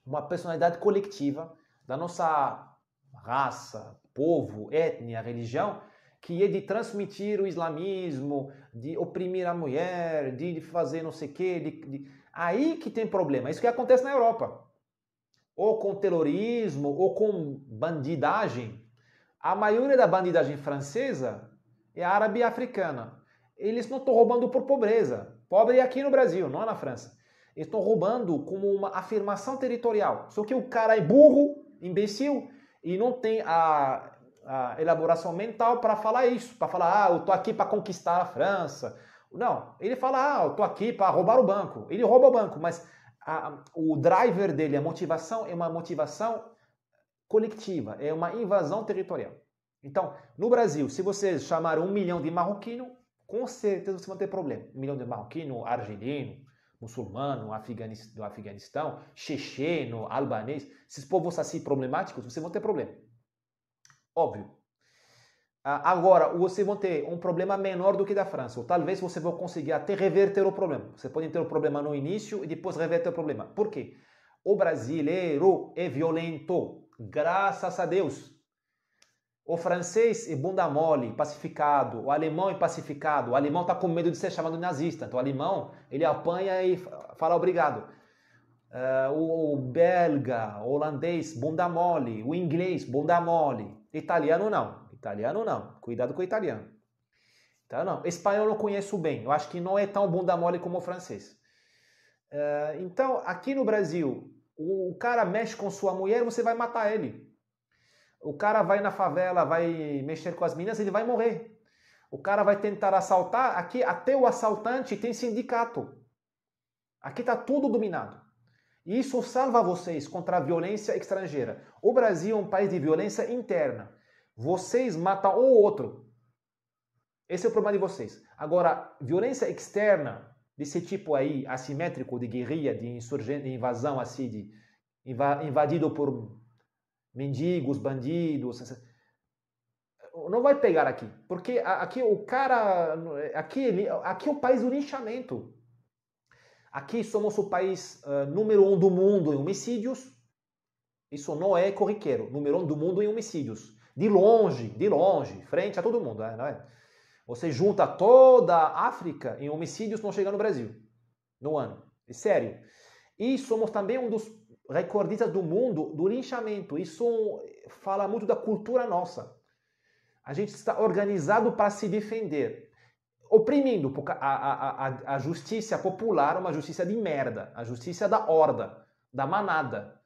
uma personalidade coletiva da nossa raça, povo, etnia, religião, que é de transmitir o islamismo, de oprimir a mulher, de fazer não sei o quê. Aí que tem problema. Isso que acontece na Europa. Ou com terrorismo, ou com bandidagem. A maioria da bandidagem francesa é árabe e africana. Eles não estão roubando por pobreza. Pobre é aqui no Brasil, não é na França. Eles estão roubando como uma afirmação territorial. Só que o cara é burro, imbecil, e não tem a elaboração mental para falar isso, para falar, eu tô aqui para conquistar a França. Não, ele fala, eu tô aqui para roubar o banco. Ele rouba o banco, mas o driver dele, a motivação é uma motivação coletiva, é uma invasão territorial. Então, no Brasil, se você chamar 1 milhão de marroquino, com certeza você vai ter problema. 1 milhão de marroquino, argelino, muçulmano, do Afeganistão, checheno, albanês, esses povos assim problemáticos, você vai ter problema. Óbvio. Agora, você vai ter um problema menor do que da França, ou talvez você vai conseguir até reverter o problema. Você pode ter o problema no início e depois reverter o problema. Por quê? O brasileiro é violento, graças a Deus. O francês é bunda mole, pacificado. O alemão é pacificado. O alemão está com medo de ser chamado nazista. Então o alemão, ele apanha e fala obrigado. O belga, o holandês, bunda mole. O inglês, bunda mole. Italiano não. Italiano não. Cuidado com o italiano. Então, não. Espanhol eu não conheço bem. Eu acho que não é tão bunda mole como o francês. Então, aqui no Brasil, o cara mexe com sua mulher, você vai matar ele. O cara vai na favela, vai mexer com as meninas, ele vai morrer. O cara vai tentar assaltar, aqui até o assaltante tem sindicato. Aqui está tudo dominado. E isso salva vocês contra a violência estrangeira. O Brasil é um país de violência interna. Vocês matam um ou outro. Esse é o problema de vocês. Agora, violência externa, desse tipo aí, assimétrico, de guerrilha, de insurgente, de invasão, assim, de invadido por mendigos, bandidos, não vai pegar aqui. Porque aqui o cara, aqui é o país do linchamento. Aqui somos o país número 1 do mundo em homicídios. Isso não é corriqueiro. Número 1 do mundo em homicídios. De longe, frente a todo mundo. Não é? Você junta toda a África em homicídios, não chega no Brasil. No ano. É sério. E somos também um dos recordistas do mundo do linchamento. Isso fala muito da cultura nossa. A gente está organizado para se defender, oprimindo a justiça popular, uma justiça de merda, a justiça da horda, da manada,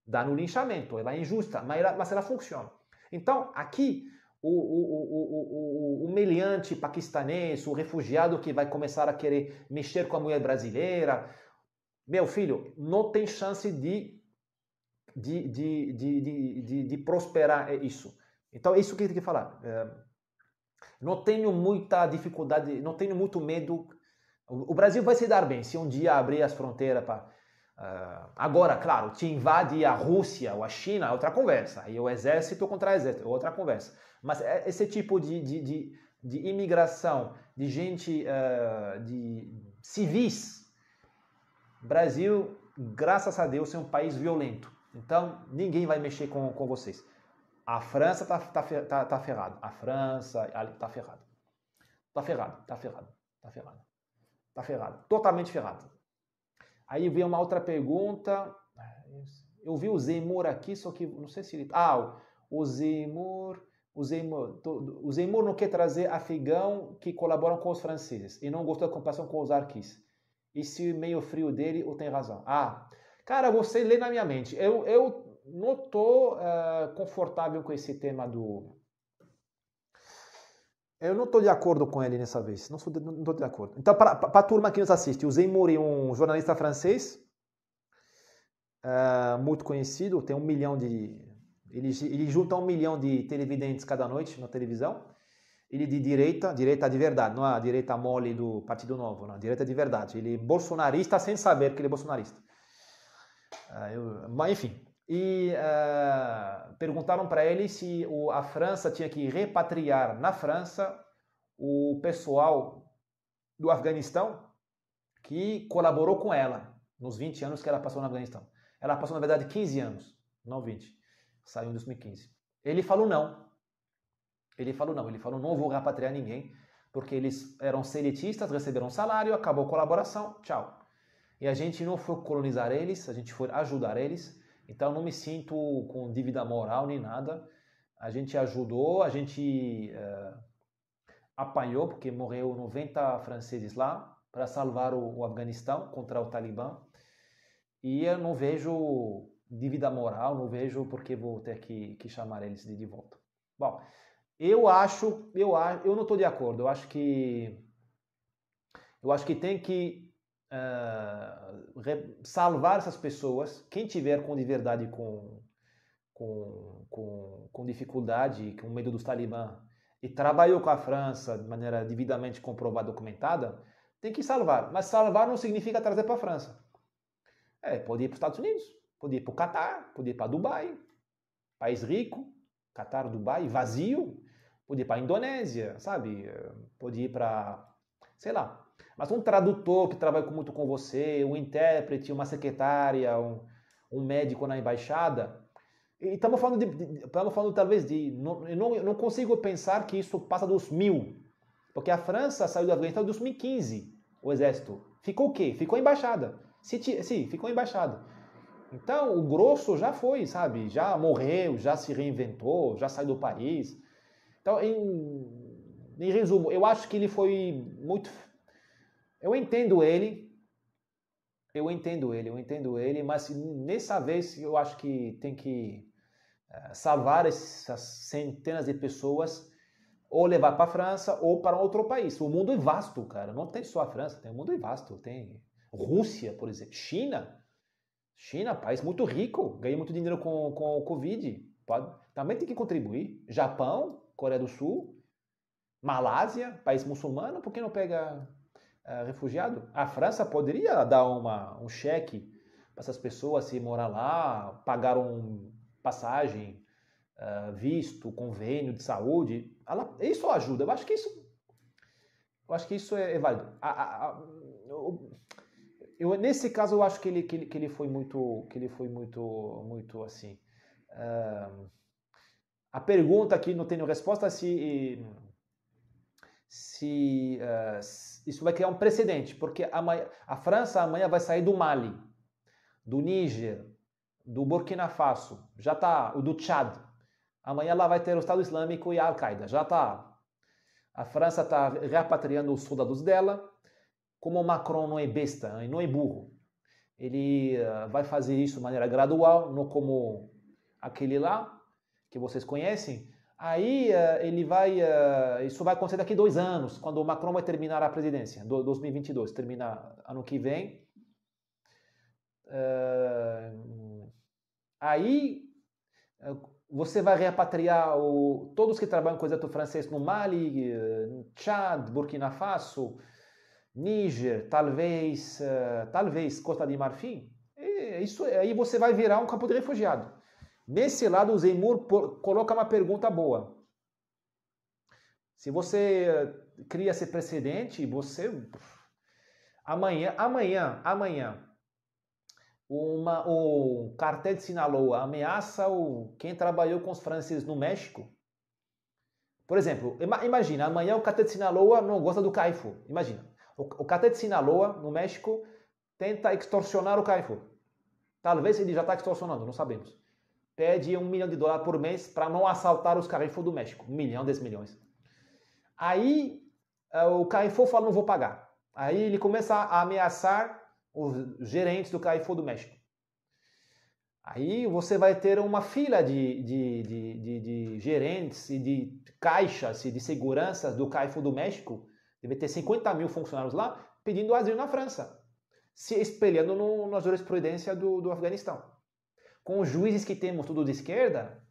dá no linchamento, ela é injusta, mas ela funciona. Então, aqui, o meliante paquistanês, o refugiado que vai começar a querer mexer com a mulher brasileira, meu filho, não tem chance de prosperar isso. Então, é isso que eu tenho que falar. Não tenho muita dificuldade, não tenho muito medo. O Brasil vai se dar bem se um dia abrir as fronteiras para... agora, claro, te invade a Rússia ou a China, é outra conversa. Aí o exército contra o exército, é outra conversa. Mas esse tipo de imigração, de gente, de civis, Brasil, graças a Deus, é um país violento. Então, ninguém vai mexer com vocês. A França tá ferrada. A França tá ferrada. Tá ferrado. Totalmente ferrado. Aí veio uma outra pergunta. Eu vi o Zemmour aqui, só que não sei se ele... o Zemmour não quer trazer afegão que colaboram com os franceses e não gostou da comparação com os arquis. E se meio frio dele, ou tem razão? Cara, você lê na minha mente. Eu não estou confortável com esse tema do... Eu não estou de acordo com ele nessa vez. Não estou de acordo. Então, para a turma que nos assiste, o Zemmour é um jornalista francês muito conhecido, tem 1 milhão de... Ele junta 1 milhão de televidentes cada noite na televisão. Ele de direita de verdade, não a direita mole do Partido Novo, não, direita de verdade. Ele é bolsonarista sem saber que ele é bolsonarista. Mas enfim, e perguntaram para ele se a França tinha que repatriar na França o pessoal do Afeganistão que colaborou com ela nos 20 anos que ela passou no Afeganistão. Ela passou, na verdade, 15 anos, não 20. Saiu em 2015. Ele falou não. Ele falou, não vou repatriar ninguém, porque eles eram seletistas, receberam salário, acabou a colaboração, tchau. E a gente não foi colonizar eles, a gente foi ajudar eles, então não me sinto com dívida moral nem nada. A gente ajudou, a gente apanhou, porque morreu 90 franceses lá, para salvar o Afeganistão contra o Talibã. E eu não vejo dívida moral, não vejo porque vou ter que chamar eles de volta. Bom... Eu não estou de acordo. Eu acho que tem que salvar essas pessoas. Quem tiver de verdade com dificuldade, com medo dos talibã e trabalhou com a França de maneira devidamente comprovada, documentada, tem que salvar. Mas salvar não significa trazer para a França. Pode ir para os Estados Unidos, pode ir para o Catar, pode ir para Dubai, país rico, Catar, Dubai, vazio. Pode ir para a Indonésia, sabe? Pode ir para, sei lá. Mas um tradutor que trabalha muito com você, um intérprete, uma secretária, um médico na embaixada. E estamos falando talvez de... Não consigo pensar que isso passa dos 1000. Porque a França saiu do Afeganistão em 2015, o exército. Ficou o quê? Ficou a embaixada. Sim, ficou a embaixada. Então, o grosso já foi, sabe? Já morreu, já se reinventou, já saiu do país. Então, em resumo, eu acho que ele foi muito... Eu entendo ele, mas nessa vez eu acho que tem que salvar essas centenas de pessoas ou levar para a França ou para outro país. O mundo é vasto, cara. Não tem só a França, o mundo é vasto. Tem Rússia, por exemplo, China, país muito rico, ganha muito dinheiro com o Covid. Também tem que contribuir. Japão, Coreia do Sul, Malásia, país muçulmano, por que não pega refugiado? A França poderia dar um cheque para essas pessoas se morar lá, pagar passagem, visto, convênio de saúde. Isso ajuda. Eu acho que isso é válido. Nesse caso, eu acho que ele foi muito assim. A pergunta aqui não tenho resposta se isso vai criar um precedente, porque a França amanhã vai sair do Mali, do Níger, do Burkina Faso, já tá, o do Tchad, Amanhã lá vai ter o Estado Islâmico e a Al-Qaeda. Já está. A França está repatriando os soldados dela. Como o Macron não é besta, não é burro, ele vai fazer isso de maneira gradual, não como aquele lá, que vocês conhecem. Aí isso vai acontecer daqui a 2 anos, quando o Macron vai terminar a presidência, 2022, termina ano que vem. Aí você vai repatriar todos que trabalham com o exército francês no Mali, Tchad, Burkina Faso, Níger, talvez Costa de Marfim. Aí você vai virar um campo de refugiado. Nesse lado, o Zemmour coloca uma pergunta boa. Se você cria esse precedente, amanhã, o cartel de Sinaloa ameaça quem trabalhou com os franceses no México. Por exemplo, imagina, amanhã o cartel de Sinaloa não gosta do Carrefour. Imagina, o cartel de Sinaloa, no México, tenta extorsionar o Carrefour. Talvez ele já está extorsionando, não sabemos. Pede $1 milhão por mês para não assaltar os Carrefour do México. 1 milhão, 10 milhões. Aí o Carrefour fala, não vou pagar. Aí ele começa a ameaçar os gerentes do Carrefour do México. Aí você vai ter uma fila de gerentes e de caixas e de seguranças do Carrefour do México, deve ter 50 mil funcionários lá, pedindo asilo na França, se espelhando na jurisprudência do Afeganistão. Com os juízes que temos tudo de esquerda,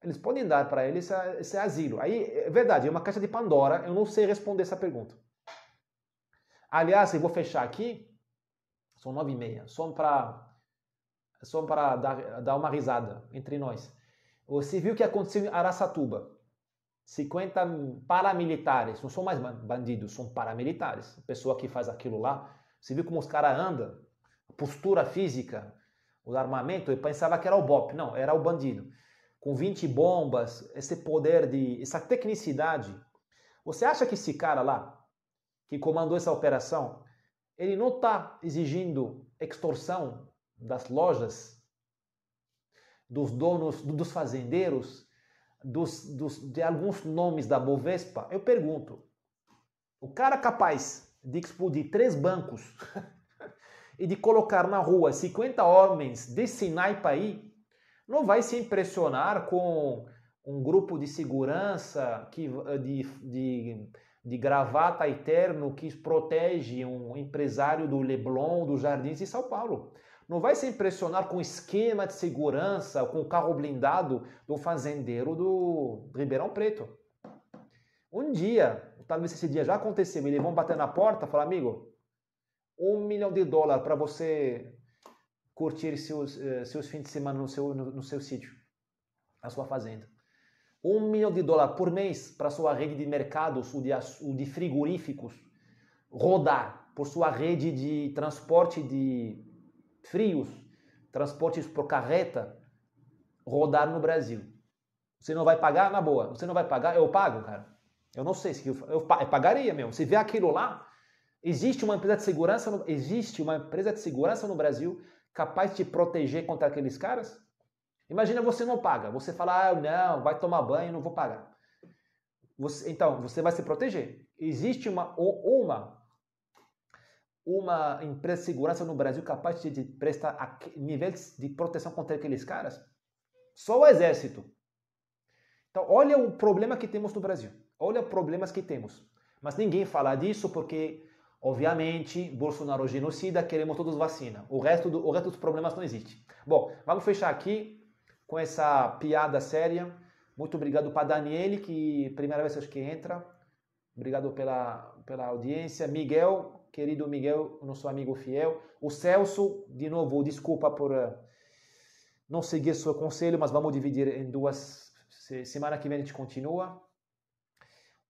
eles podem dar para eles esse asilo. Aí, é verdade, é uma caixa de Pandora, eu não sei responder essa pergunta. Aliás, eu vou fechar aqui, são 9h30, só para dar uma risada entre nós. Você viu o que aconteceu em Araçatuba? 50 paramilitares, não são mais bandidos, são paramilitares. A pessoa que faz aquilo lá, você viu como os caras andam? A postura física, o armamento, eu pensava que era o BOP, não, era o bandido. Com 20 bombas, esse poder, essa tecnicidade. Você acha que esse cara lá, que comandou essa operação, ele não está exigindo extorsão das lojas, dos donos, dos fazendeiros, de alguns nomes da Bovespa? Eu pergunto, o cara capaz de explodir 3 bancos e de colocar na rua 50 homens desse naipe aí, não vai se impressionar com um grupo de segurança de gravata e terno que protege um empresário do Leblon, dos Jardins de São Paulo. Não vai se impressionar com esquema de segurança, com o carro blindado do fazendeiro do Ribeirão Preto. Um dia, talvez esse dia já aconteceu, eles vão bater na porta e falar, amigo, $1 milhão para você curtir seus fins de semana no seu sítio, na sua fazenda. $1 milhão por mês para sua rede de mercados ou de frigoríficos rodar por sua rede de transporte de frios, transportes por carreta, rodar no Brasil. Você não vai pagar? Na boa. Você não vai pagar? Eu pago, cara. Eu não sei se eu pagaria mesmo. Você vê aquilo lá, existe uma empresa de segurança no Brasil capaz de te proteger contra aqueles caras? Imagina você não paga. Você fala, não, vai tomar banho, não vou pagar. Então, você vai se proteger. Existe uma empresa de segurança no Brasil capaz de prestar níveis de proteção contra aqueles caras? Só o exército. Então, olha o problema que temos no Brasil. Olha os problemas que temos. Mas ninguém fala disso porque, obviamente, Bolsonaro genocida, queremos todos vacina. O resto dos problemas não existe. Bom, vamos fechar aqui com essa piada séria. Muito obrigado para Daniele, que primeira vez que entra. Obrigado pela audiência. Miguel, querido Miguel, nosso amigo fiel. O Celso, de novo, desculpa por não seguir seu conselho, mas vamos dividir em 2. Semana que vem a gente continua.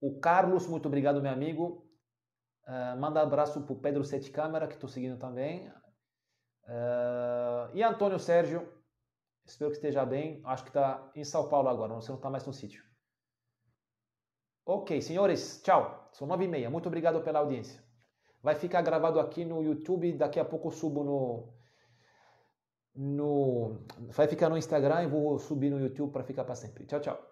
O Carlos, muito obrigado, meu amigo. Manda um abraço para o Pedro Sete Câmara, que estou seguindo também. E Antônio Sérgio, espero que esteja bem. Acho que está em São Paulo agora, você não está mais no sítio. Ok, senhores, tchau. São 9h30. Muito obrigado pela audiência. Vai ficar gravado aqui no YouTube. Daqui a pouco eu subo vai ficar no Instagram e vou subir no YouTube para ficar para sempre. Tchau, tchau.